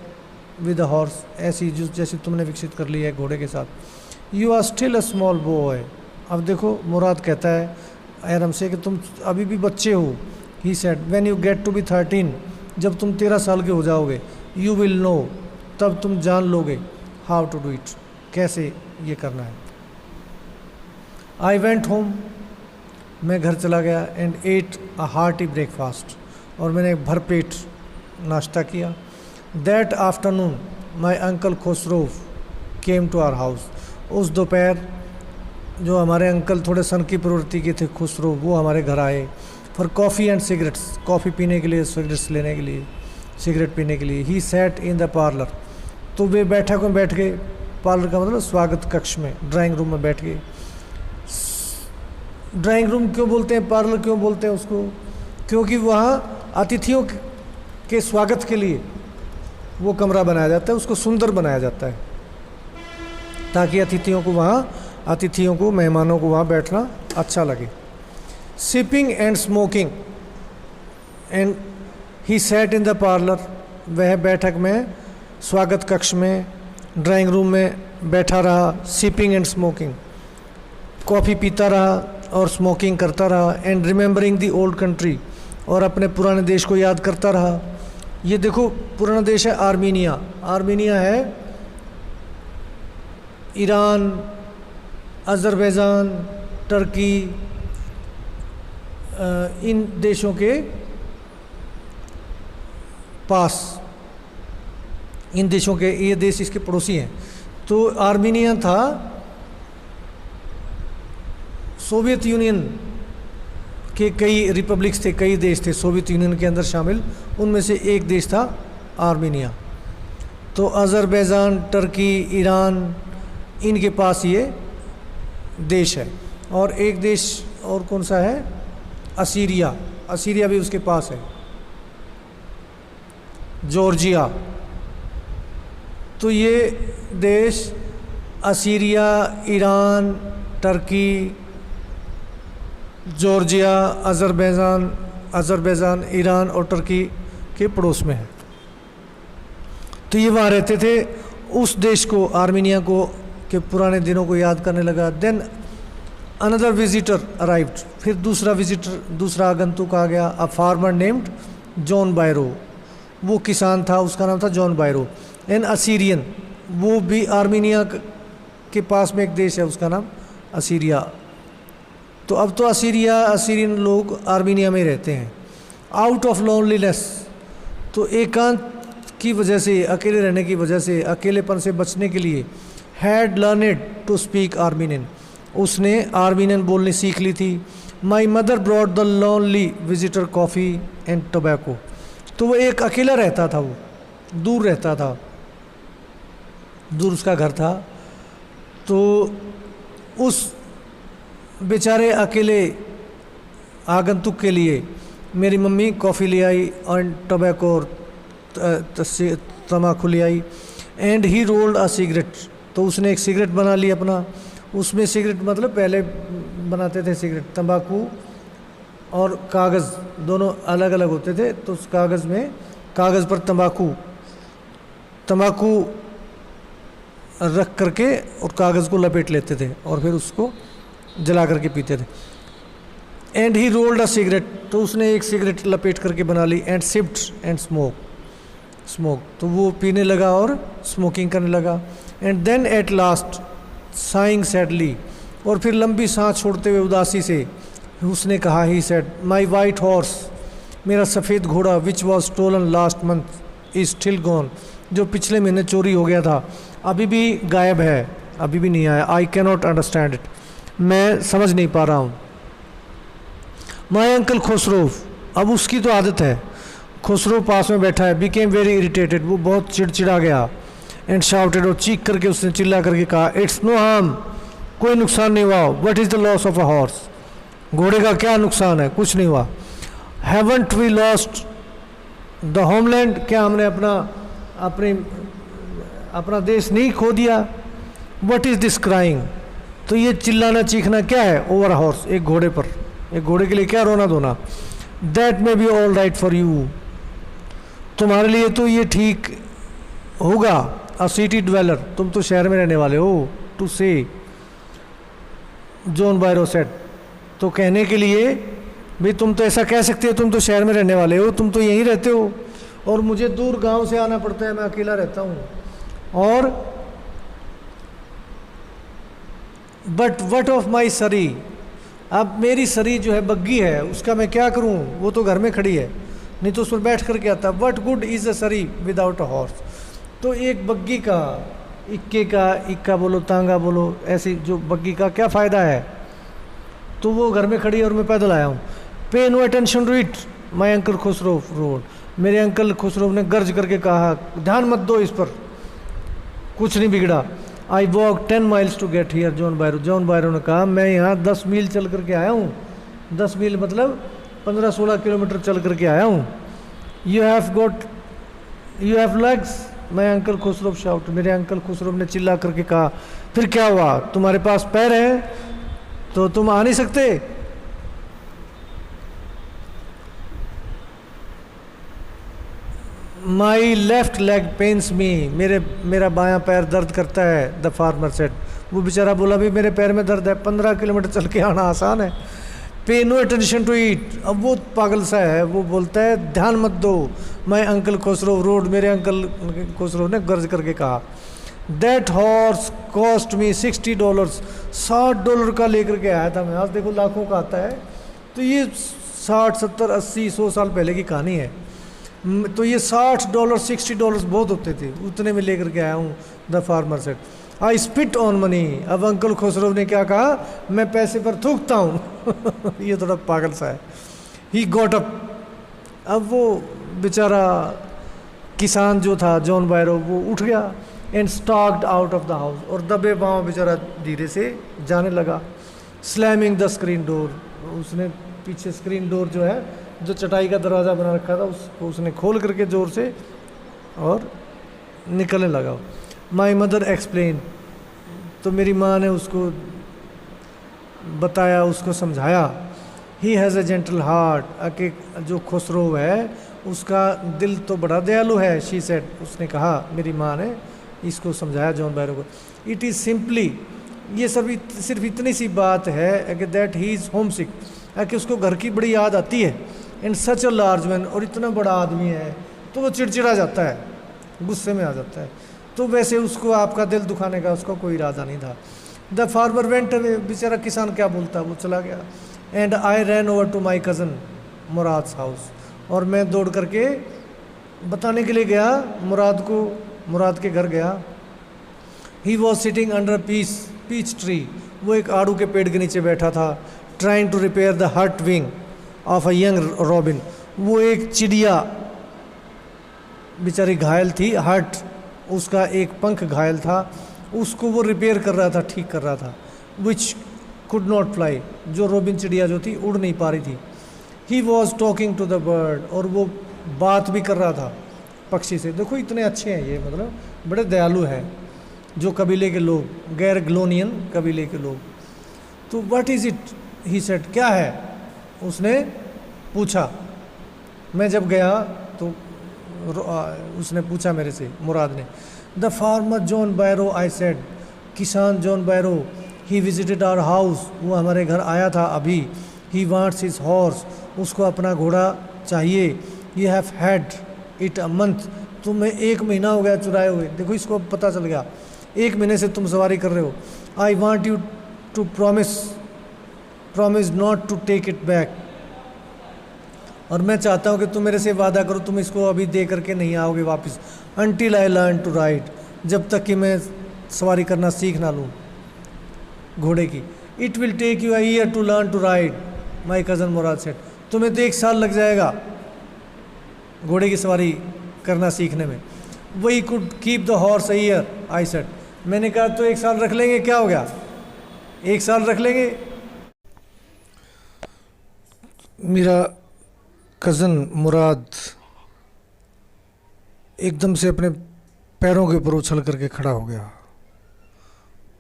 with a horse, ऐसी जो जैसी तुमने विकसित कर ली है घोड़े के साथ। You are still a small boy, अब देखो मुराद कहता है एरम से कि तुम अभी भी बच्चे हो। He said, when you get to be 13, जब तुम 13 साल के हो जाओगे, यू विल नो, तब तुम जान लोगे, हाउ टू डू इट, कैसे ये करना है। आई वेंट होम, मैं घर चला गया, and ate a hearty breakfast, और मैंने एक भरपेट नाश्ता किया। That afternoon my uncle Khosrove came to our house, उस दोपहर जो हमारे अंकल थोड़े सन की प्रवृत्ति के थे, खुसरो, वो हमारे घर आए for coffee and cigarettes, coffee पीने के लिए, सिगरेट्स लेने के लिए, सिगरेट पीने के लिए। He sat in the parlour, तो वे बैठक में बैठ गए, पार्लर का मतलब स्वागत कक्ष में, ड्राइंग रूम में बैठ गए। ड्राइंग रूम क्यों बोलते हैं, पार्लर क्यों बोलते हैं उसको, क्योंकि वहाँ अतिथियों के स्वागत के लिए वो कमरा बनाया जाता है, उसको सुंदर बनाया जाता है, ताकि अतिथियों को मेहमानों को वहाँ बैठना अच्छा लगे। Sipping and smoking, and he sat in the parlour, वह बैठक में, स्वागत कक्ष में, ड्राइंग रूम में बैठा रहा। सिपिंग एंड स्मोकिंग, कॉफ़ी पीता रहा और स्मोकिंग करता रहा। And remembering the old country, और अपने पुराने देश को याद करता रहा। ये देखो पुराना देश है आर्मीनिया, आर्मीनिया है ईरान, अज़रबैजान, टर्की, इन देशों के पास, इन देशों के, ये देश इसके पड़ोसी हैं। तो आर्मीनिया था सोवियत यूनियन के कई रिपब्लिक्स थे, कई देश थे सोवियत यूनियन के अंदर शामिल, उनमें से एक देश था आर्मीनिया। तो अज़रबैजान, टर्की, ईरान, इनके पास ये देश है। और एक देश और कौन सा है, असीरिया, असीरिया भी उसके पास है, जॉर्जिया। तो ये देश Assyria, Iran, Turkey, Georgia, Azerbaijan, Iran और टर्की के पड़ोस में है। तो ये वहाँ रहते थे। उस देश को, आर्मीनिया को, के पुराने दिनों को याद करने लगा। देन अनदर विजिटर अराइव्ड, फिर दूसरा आगंतुक आ गया। अ फार्मर नेम्ड जॉन बायरो, वो किसान था, उसका नाम था जॉन बायरो। एन असीरियन, वो भी आर्मीनिया के पास में एक देश है, उसका नाम असीरिया। तो अब तो असीरियन लोग आर्मीनिया में रहते हैं। आउट ऑफ लोनलीनेस, तो एकांत की वजह से, अकेले रहने की वजह से, अकेलेपन से बचने के लिए, had learned to speak Armenian, उसने आर्मीनियन बोलनी सीख ली थी। My mother brought the lonely visitor coffee and tobacco, तो वो एक अकेला रहता था, वो दूर रहता था, दूर उसका घर था। तो उस बेचारे अकेले आगंतुक के लिए मेरी मम्मी कॉफ़ी ले आई और टोबैको और तम्बाकू ले आई। And he rolled a cigarette, तो उसने एक सिगरेट बना ली अपना। उसमें सिगरेट मतलब पहले बनाते थे सिगरेट, तंबाकू और कागज़ दोनों अलग अलग होते थे। तो उस कागज़ में, कागज़ पर तंबाकू रख करके और कागज़ को लपेट लेते थे और फिर उसको जला करके पीते थे। And he rolled a cigarette, तो उसने एक सिगरेट लपेट करके बना ली, एंड सिप्ड एंड स्मोक, तो वो पीने लगा और स्मोकिंग करने लगा। And then at last saying sadly, और फिर लंबी सांस छोड़ते हुए उदासी से उसने कहा, he said my white horse, मेरा सफ़ेद घोड़ा, which was stolen last month is still gone, जो पिछले महीने चोरी हो गया था अभी भी गायब है, अभी भी नहीं आया। I can not understand it, मैं समझ नहीं पा रहा हूँ। माई अंकल खुसरो, अब उसकी तो आदत है, खुसरो पास में बैठा है, बिकेम वेरी इरिटेटेड, वो बहुत चिड़चिड़ा गया। एंड शाउटेड, और चीख करके उसने चिल्ला करके कहा, इट्स नो हार्म, कोई नुकसान नहीं हुआ। What is the loss of a horse, घोड़े का क्या नुकसान है, कुछ नहीं हुआ। Haven't we lost the homeland, क्या हमने अपना देश नहीं खो दिया। व्हाट इज़ दिस क्राइंग, तो ये चिल्लाना चीखना क्या है, ओवर हॉर्स, एक घोड़े पर, एक घोड़े के लिए क्या रोना धोना। That may be all right for you, तुम्हारे लिए तो ये ठीक होगा। अ सिटी ड्वेलर, तुम तो शहर में रहने वाले हो। टू से, जॉन बायरो सेड, तो कहने के लिए भाई तुम तो ऐसा कह सकते हो, तुम तो शहर में रहने वाले हो, तुम तो यहीं रहते हो, और मुझे दूर गांव से आना पड़ता है, मैं अकेला रहता हूँ। और बट वट ऑफ माई सरी, अब मेरी सरी जो है बग्गी है, उसका मैं क्या करूँ, वो तो घर में खड़ी है, नहीं तो उस पर बैठ करके आता। वट गुड इज़ अ सरी विदाउट अ हॉर्स, तो एक बग्गी का, इक्का बोलो तांगा बोलो, ऐसी जो बग्गी का क्या फ़ायदा है, तो वो घर में खड़ी है और मैं पैदल आया हूँ। Pay no attention to it, my uncle Khosrove roared, मेरे अंकल खुसरो ने गर्ज करके कहा, ध्यान मत दो इस पर, कुछ नहीं बिगड़ा। I walk 10 miles to get here, John Byro ने कहा, मैं यहाँ 10 मील चल करके आया हूँ, 10 मील मतलब 15-16 किलोमीटर चल करके आया हूँ। You have legs, my uncle Khusro shout, मेरे अंकल खुसरो ने चिल्ला करके कहा, फिर क्या हुआ, तुम्हारे पास पैर हैं तो तुम आ नहीं सकते। माई लेफ्ट लेग पेन्स मी, मेरा बायां पैर दर्द करता है। द फार्मर सेड, वो बेचारा बोला भी मेरे पैर में दर्द है, 15 किलोमीटर चल के आना आसान है। पे नो अटेंशन टू इट, अब वो पागल सा है, वो बोलता है ध्यान मत दो। माई अंकल खुसरो रोड, मेरे अंकल खुसरो ने गर्ज करके कहा, दैट हॉर्स कॉस्ट मी $60, $60 का लेकर के आया था मैं, आज देखो लाखों का आता है। तो ये 60, 70, 80, 100 साल पहले की कहानी है। तो ये $60, $60 बहुत होते थे, उतने में लेकर के आया हूँ। The farmer said, I spit on money, अब अंकल खुसरो ने क्या कहा, मैं पैसे पर थूकता हूँ। ये थोड़ा पागल सा है। ही गॉट अप, अब वो बेचारा किसान जो था जॉन बायरो, वो उठ गया। And stocked out of the house, और दबे पाँव बेचारा धीरे से जाने लगा। स्लैमिंग द स्क्रीन डोर, उसने पीछे स्क्रीन डोर जो है, जो चटाई का दरवाज़ा बना रखा था, उसको उसने खोल करके ज़ोर से और निकलने लगा। माई मदर एक्सप्लेन, तो मेरी माँ ने उसको बताया, उसको समझाया। He has a gentle heart, कि जो खुसरो है उसका दिल तो बड़ा दयालु है। शी सेड, उसने कहा, मेरी माँ ने इसको समझाया जॉन बायरो को। इट इज़ सिंपली, ये सिर्फ इतनी सी बात है कि दैट ही इज़ होम सिक, कि उसको घर की बड़ी याद आती है। And such a large man, और इतना बड़ा आदमी है तो वो चिड़चिड़ा जाता है, गुस्से में आ जाता है। तो वैसे उसको आपका दिल दुखाने का उसका कोई इरादा नहीं था। द फार्मर वेंट अवे, बेचारा किसान क्या बोलता, वो चला गया। And I ran over to my cousin Murad's house, और मैं दौड़ करके बताने के लिए गया मुराद के घर गया। He was sitting under peach tree, वो एक आड़ू के पेड़ के नीचे बैठा था। Trying to repair the hurt wing of a young robin, वो एक चिड़िया बेचारी घायल थी, हर्ट, उसका एक पंख घायल था, उसको वो रिपेयर कर रहा था, ठीक कर रहा था। विच कुड नॉट फ्लाई, जो रॉबिन चिड़िया जो थी उड़ नहीं पा रही थी। He was talking to the bird, और वो बात भी कर रहा था पक्षी से। देखो इतने अच्छे हैं ये, मतलब बड़े दयालु हैं जो कबीले के लोग, गैर ग्लोनियन कबीले के लोग। तो what is it, he said, क्या है, उसने पूछा। मैं जब गया तो उसने पूछा मेरे से, मुराद ने। The farmer John Byro, I said, किसान John Byro, he visited our house, वो हमारे घर आया था अभी। ही वांट्स हिज हॉर्स, उसको अपना घोड़ा चाहिए। You have had it a month, तुम्हें 1 महीना हो गया चुराए हुए। देखो इसको पता चल गया 1 महीने से तुम सवारी कर रहे हो। I want you to promise not to take it back, और मैं चाहता हूँ कि तुम मेरे से वादा करो तुम इसको अभी दे करके नहीं आओगे वापस। Until I learn to ride, जब तक कि मैं सवारी करना सीख ना लूँ घोड़े की। It will take you a year to learn to ride, my cousin Murad said, तुम्हें तो 1 साल लग जाएगा घोड़े की सवारी करना सीखने में। We could keep the horse a year, I said, मैंने कहा तो 1 साल रख लेंगे, क्या हो गया 1 साल रख लेंगे। मेरा कज़न मुराद एकदम से अपने पैरों के ऊपर उछल करके खड़ा हो गया।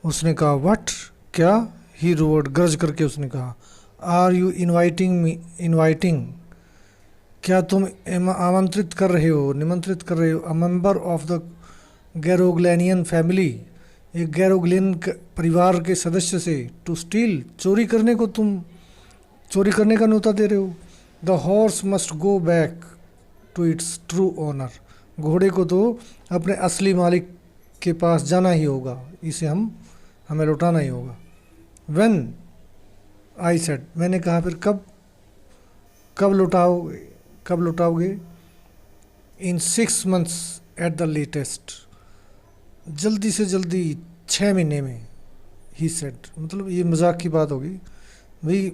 उसने कहा व्हाट, क्या? ही रोड, गरज करके उसने कहा, आर यू इनवाइटिंग, क्या तुम आमंत्रित कर रहे हो, निमंत्रित कर रहे हो, a member of the Garoghlanian family, एक गैरोग्लेन परिवार के सदस्य से, टू स्टील, चोरी करने को, तुम चोरी करने का न्योता दे रहे हो। The horse must go back to its true owner, घोड़े को तो अपने असली मालिक के पास जाना ही होगा, इसे हमें लौटाना ही होगा। व्हेन, आई सेड, मैंने कहा फिर कब लौटाओगे? इन 6 months एट द लेटेस्ट, जल्दी से जल्दी 6 महीने में। ही सेड, मतलब ये मजाक की बात होगी भाई,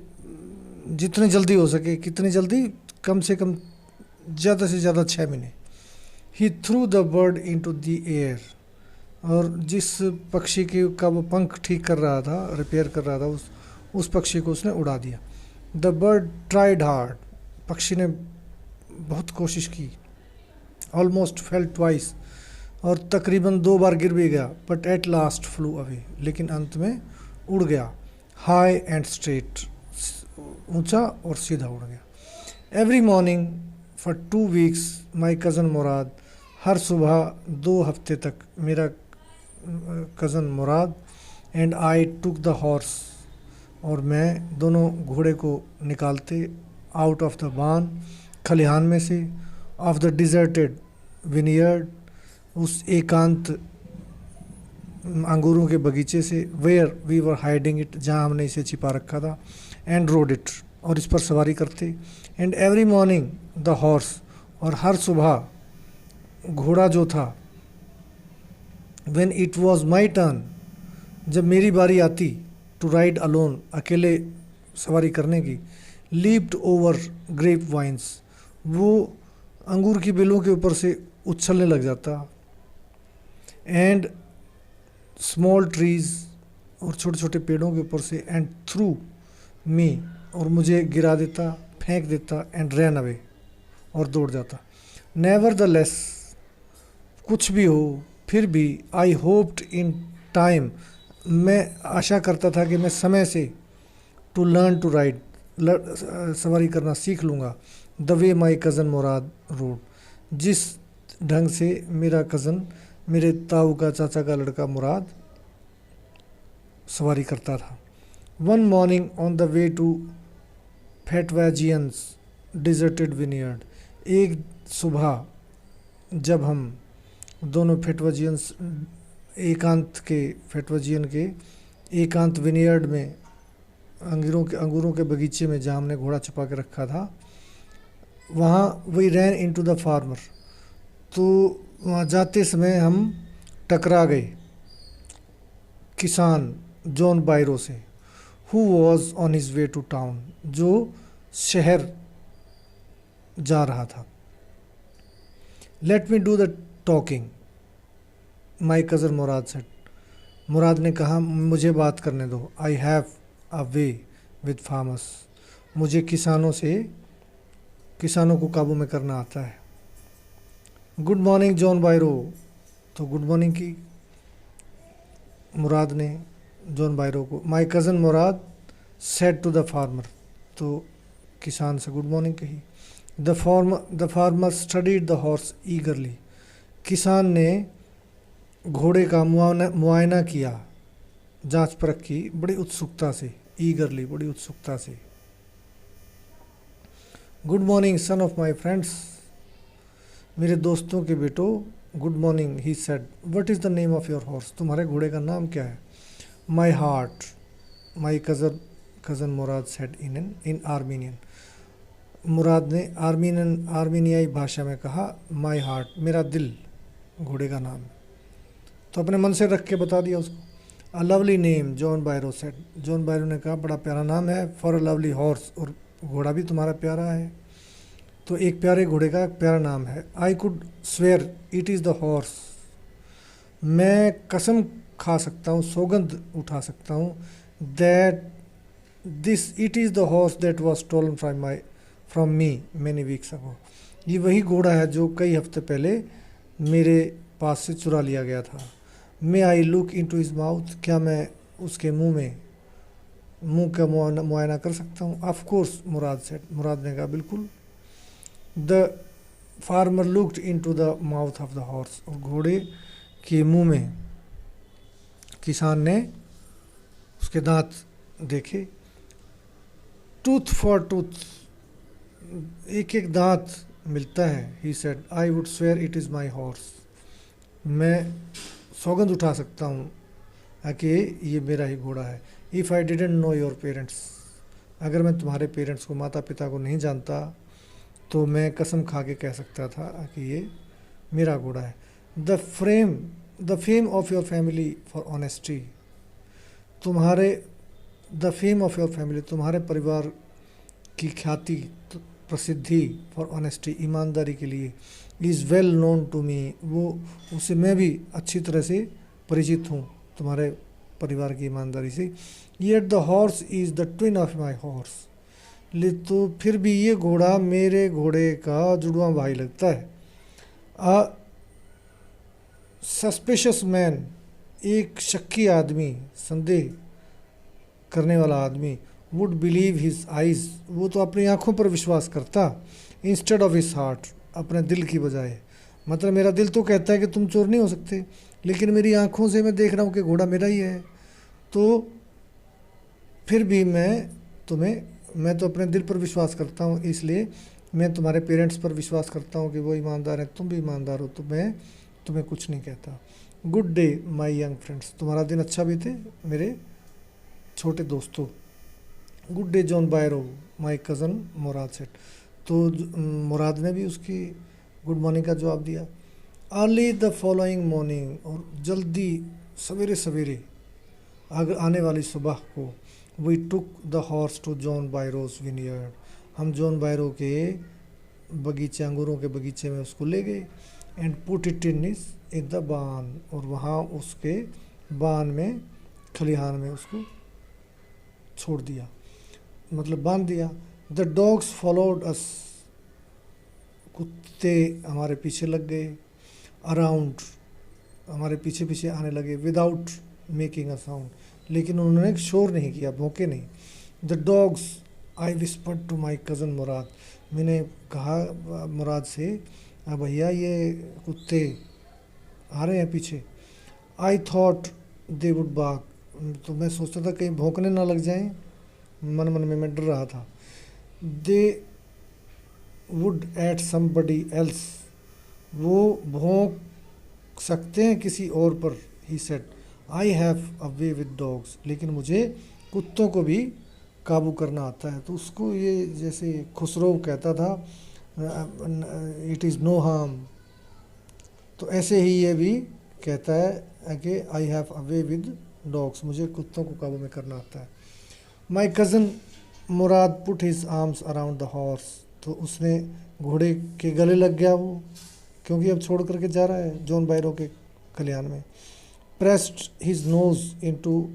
जितनी जल्दी हो सके, कितनी जल्दी, कम से कम ज़्यादा से ज़्यादा 6 महीने। He threw the bird into the air, और जिस पक्षी के का वो पंख ठीक कर रहा था, रिपेयर कर रहा था, उस पक्षी को उसने उड़ा दिया। द बर्ड ट्राइड हार्ड, पक्षी ने बहुत कोशिश की। ऑलमोस्ट फेल ट्वाइस, और तकरीबन 2 बार गिर भी गया। But at last flu away, लेकिन अंत में उड़ गया। हाई एंड स्ट्रेट, ऊंचा और सीधा उड़ गया। Every morning for 2 weeks my cousin Murad, हर सुबह 2 हफ्ते तक मेरा cousin Murad and I took the horse, और मैं दोनों घोड़े को निकालते, आउट ऑफ द बान, खलिहान में से, ऑफ द डिजर्टेड विनियर्ड, उस एकांत अंगूरों के बगीचे से, where we were hiding it, जहाँ हमने इसे छिपा रखा था, एंड रोड इट, और इस पर सवारी करते। And every morning the horse, और हर सुबह घोड़ा जो था, when it was my turn, जब मेरी बारी आती, टू राइड अलोन, अकेले सवारी करने की, लीप्ड ओवर ग्रेप वाइन्स, वो अंगूर की बेलों के ऊपर से उछलने लग जाता, एंड स्मॉल ट्रीज, और छोटे छोटे पेड़ों के ऊपर से, एंड थ्रू मी, और मुझे गिरा देता, फेंक देता, एंड रैन अवे, और दौड़ जाता। नेवर द लेस, कुछ भी हो फिर भी, आई होप्ड इन टाइम, मैं आशा करता था कि मैं समय से, टू लर्न टू राइड, सवारी करना सीख लूँगा। The way my cousin Murad road, जिस ढंग से मेरा कज़न, मेरे ताऊ का चाचा का लड़का मुराद सवारी करता था। One morning on the way to Fetvajian's deserted vineyard, एक सुबह जब हम दोनों फैटवाजियंस, फैटवाजियन के एकांत विनियर्ड में, अंगूरों के बगीचे में, जहाँ हमने घोड़ा छुपा के रखा था, वहाँ we ran into the farmer, तो वहाँ जाते समय हम टकरा गए किसान जॉन बायरो से, who was on his way to town, जो शहर जा रहा था। Let me do the talking, my cousin Murad said, Murad ने कहा मुझे बात करने दो। I have a way with farmers, मुझे किसानों को काबू में करना आता है। गुड मॉर्निंग जॉन बायरो, तो गुड मॉर्निंग की मुराद ने जॉन बायरो को। My cousin Murad said to the farmer, तो किसान से गुड मॉर्निंग कही। The farmer studied the horse eagerly, किसान ने घोड़े का मुआयना किया, जांच परख की बड़ी उत्सुकता से, ईगरली, बड़ी उत्सुकता से। Good morning son of my friends, मेरे दोस्तों के बेटो, good morning. He said, what is the name of your horse, तुम्हारे घोड़े का नाम क्या है? My heart, my cousin Murad said in Armenian. Murad ने आर्मीनियाई भाषा में कहा, माई हार्ट, मेरा दिल घोड़े का नाम। तो अपने मन से रख के बता दिया उसको। A lovely name, John Byro said. John Byro ने कहा, बड़ा प्यारा नाम है फॉर अ लवली हॉर्स, और घोड़ा भी तुम्हारा प्यारा है, तो एक प्यारे घोड़े का प्यारा नाम है। I could swear it is the horse, मैं कसम खा सकता हूँ, सौगंध उठा सकता हूँ, that this it is the horse that was stolen from me many weeks ago. ये वही घोड़ा है जो कई हफ्ते पहले मेरे पास से चुरा लिया गया था। May I look into his mouth, क्या मैं उसके मुंह का मुआयना कर सकता हूँ? Of course, Murad said, Murad ने कहा, बिल्कुल। The farmer looked into the mouth of the horse, और घोड़े के मुंह में किसान ने उसके दांत देखे। टूथ फॉर टूथ, एक एक दांत मिलता है। ही said, I would swear it is my horse, मैं सौगंध उठा सकता हूँ कि ये मेरा ही घोड़ा है। If I didn't know your parents, अगर मैं तुम्हारे पेरेंट्स को, माता पिता को नहीं जानता, तो मैं कसम खा के कह सकता था कि ये मेरा घोड़ा है। The fame of your family for honesty, the fame of your family, तुम्हारे परिवार की ख्याति, प्रसिद्धि, फॉर ऑनेस्टी, ईमानदारी के लिए, is well known to me, वो उसे मैं भी अच्छी तरह से परिचित हूँ तुम्हारे परिवार की ईमानदारी से। Yet the horse is the twin of my horse, तो फिर भी ये घोड़ा मेरे घोड़े का जुड़वा भाई लगता है। अ सस्पिशियस मैन, एक शक्की आदमी, संदेह करने वाला आदमी, वुड बिलीव हिज आइज़, वो तो अपनी आँखों पर विश्वास करता, इंस्टेड ऑफ हिज हार्ट, अपने दिल की बजाय। मतलब मेरा दिल तो कहता है कि तुम चोर नहीं हो सकते, लेकिन मेरी आँखों से मैं देख रहा हूँ कि घोड़ा मेरा ही है, तो फिर भी मैं तो अपने दिल पर विश्वास करता हूँ, इसलिए मैं तुम्हारे पेरेंट्स पर विश्वास करता हूँ कि वो ईमानदार हैं, तुम भी ईमानदार हो, तो मैं तुम्हें कुछ नहीं कहता। Good day my young friends, तुम्हारा दिन अच्छा बीते मेरे छोटे दोस्तों। गुड डे जॉन बायरो, माई कज़न मुराद सेड, तो मुराद ने भी उसकी गुड मॉर्निंग का जवाब दिया। अर्ली द फॉलोइंग मॉर्निंग, और जल्दी सवेरे सवेरे आने वाली सुबह को, we took the horse to John Byro's vineyard, हम जॉन बायरो के बगीचे, अंगूरों के बगीचे में उसको ले गए। And put it in the बान, और वहाँ उसके बान में, खलिहान में उसको छोड़ दिया, मतलब बांध दिया। द डॉग्स फॉलोड अस, कुत्ते हमारे पीछे लग गए। अराउंड, हमारे पीछे पीछे आने लगे। विदाउट मेकिंग अ साउंड, लेकिन उन्होंने शोर नहीं किया, भौंके नहीं। The dogs, I whispered to my cousin Murad, मैंने कहा मुराद से, भैया ये कुत्ते आ रहे हैं पीछे। आई थॉट दे वुड बाक, तो मैं सोचता था कहीं भौंकने ना लग जाएं, मन मन में मैं डर रहा था। They would at somebody else, वो भौंक सकते हैं किसी और पर। ही said, I have a way with dogs, लेकिन मुझे कुत्तों को भी काबू करना आता है। तो उसको ये जैसे खुसरो कहता था, इट इज़ नो हार्म, तो ऐसे ही ये भी कहता है कि आई have a way with dogs, मुझे कुत्तों को काबू में करना आता है। माई cousin Murad put his arms around the horse, तो उसने घोड़े के गले लग गया वो, क्योंकि अब छोड़ करके जा रहा है जॉन बायरो के खलिहान में। Pressed his nose into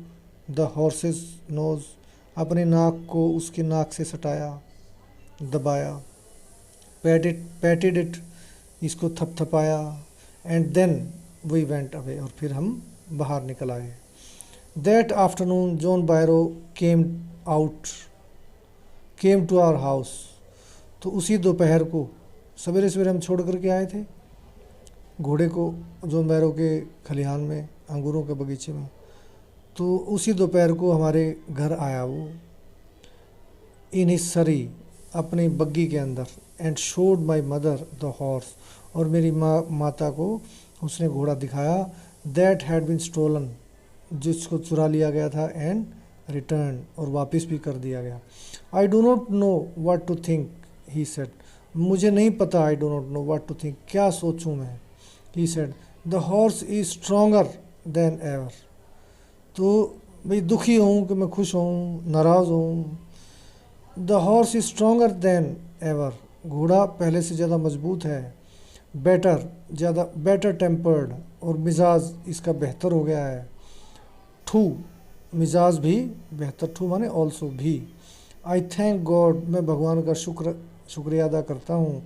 the horse's nose, अपने नाक को उसके नाक से सटाया, दबाया। पैटेड इट, इसको थपथपाया। And then we went away, और फिर हम बाहर निकल आए। That afternoon John Byro came to our house, तो उसी दोपहर को, सवेरे सवेरे हम छोड़ करके आए थे घोड़े को जॉन बायरो के खलिहान में, अंगूरों के बगीचे में, तो उसी दोपहर को हमारे घर आया वो। इन हिज सरी, अपनी बग्गी के अंदर, and showed my mother the horse, और मेरी माता को उसने घोड़ा दिखाया, दैट हैड बीन स्टोलन, जिसको चुरा लिया गया था, एंड रिटर्न, और वापस भी कर दिया गया। I do not know what to think, he said, मुझे नहीं पता, I do not know what to think, क्या सोचूं मैं। He said the horse is stronger than ever, तो भाई दुखी हूँ कि मैं खुश हूँ, नाराज़ हूँ। The horse is stronger than ever, घोड़ा पहले से ज़्यादा मजबूत है। बेटर, ज़्यादा बेटर टेम्पर्ड, और मिजाज इसका बेहतर हो गया है। ठू, मिजाज भी बेहतर, ठू माने ऑल्सो भी। आई थैंक गॉड, मैं भगवान का शुक्रिया अदा करता हूँ।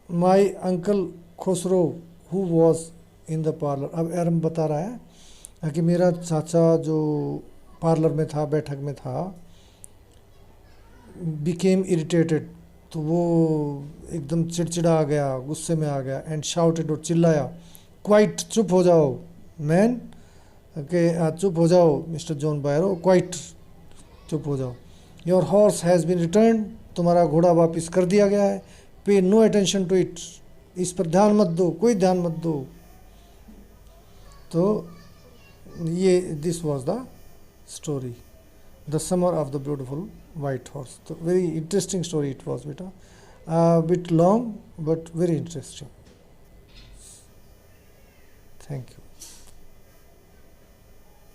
माई uncle Khusro who was in the parlour, अब एरम बता रहा है कि मेरा चाचा जो पार्लर में था, बैठक में था, बिकेम इरिटेटेड, तो वो एकदम चिड़चिड़ा आ गया, गुस्से में आ गया, एंड शाउटेड, और चिल्लाया, क्वाइट, चुप हो जाओ, मैन के चुप हो जाओ मिस्टर जॉन बायरो, क्वाइट, चुप हो जाओ। Your horse has been return, तुम्हारा घोड़ा वापस कर दिया गया है। पे नो अटेंशन टू इट, इस पर ध्यान मत दो, कोई ध्यान मत दो। तो ये this was the story, the summer of the beautiful white horse. तो very interesting story it was बेटा, bit long but very interesting. Thank you.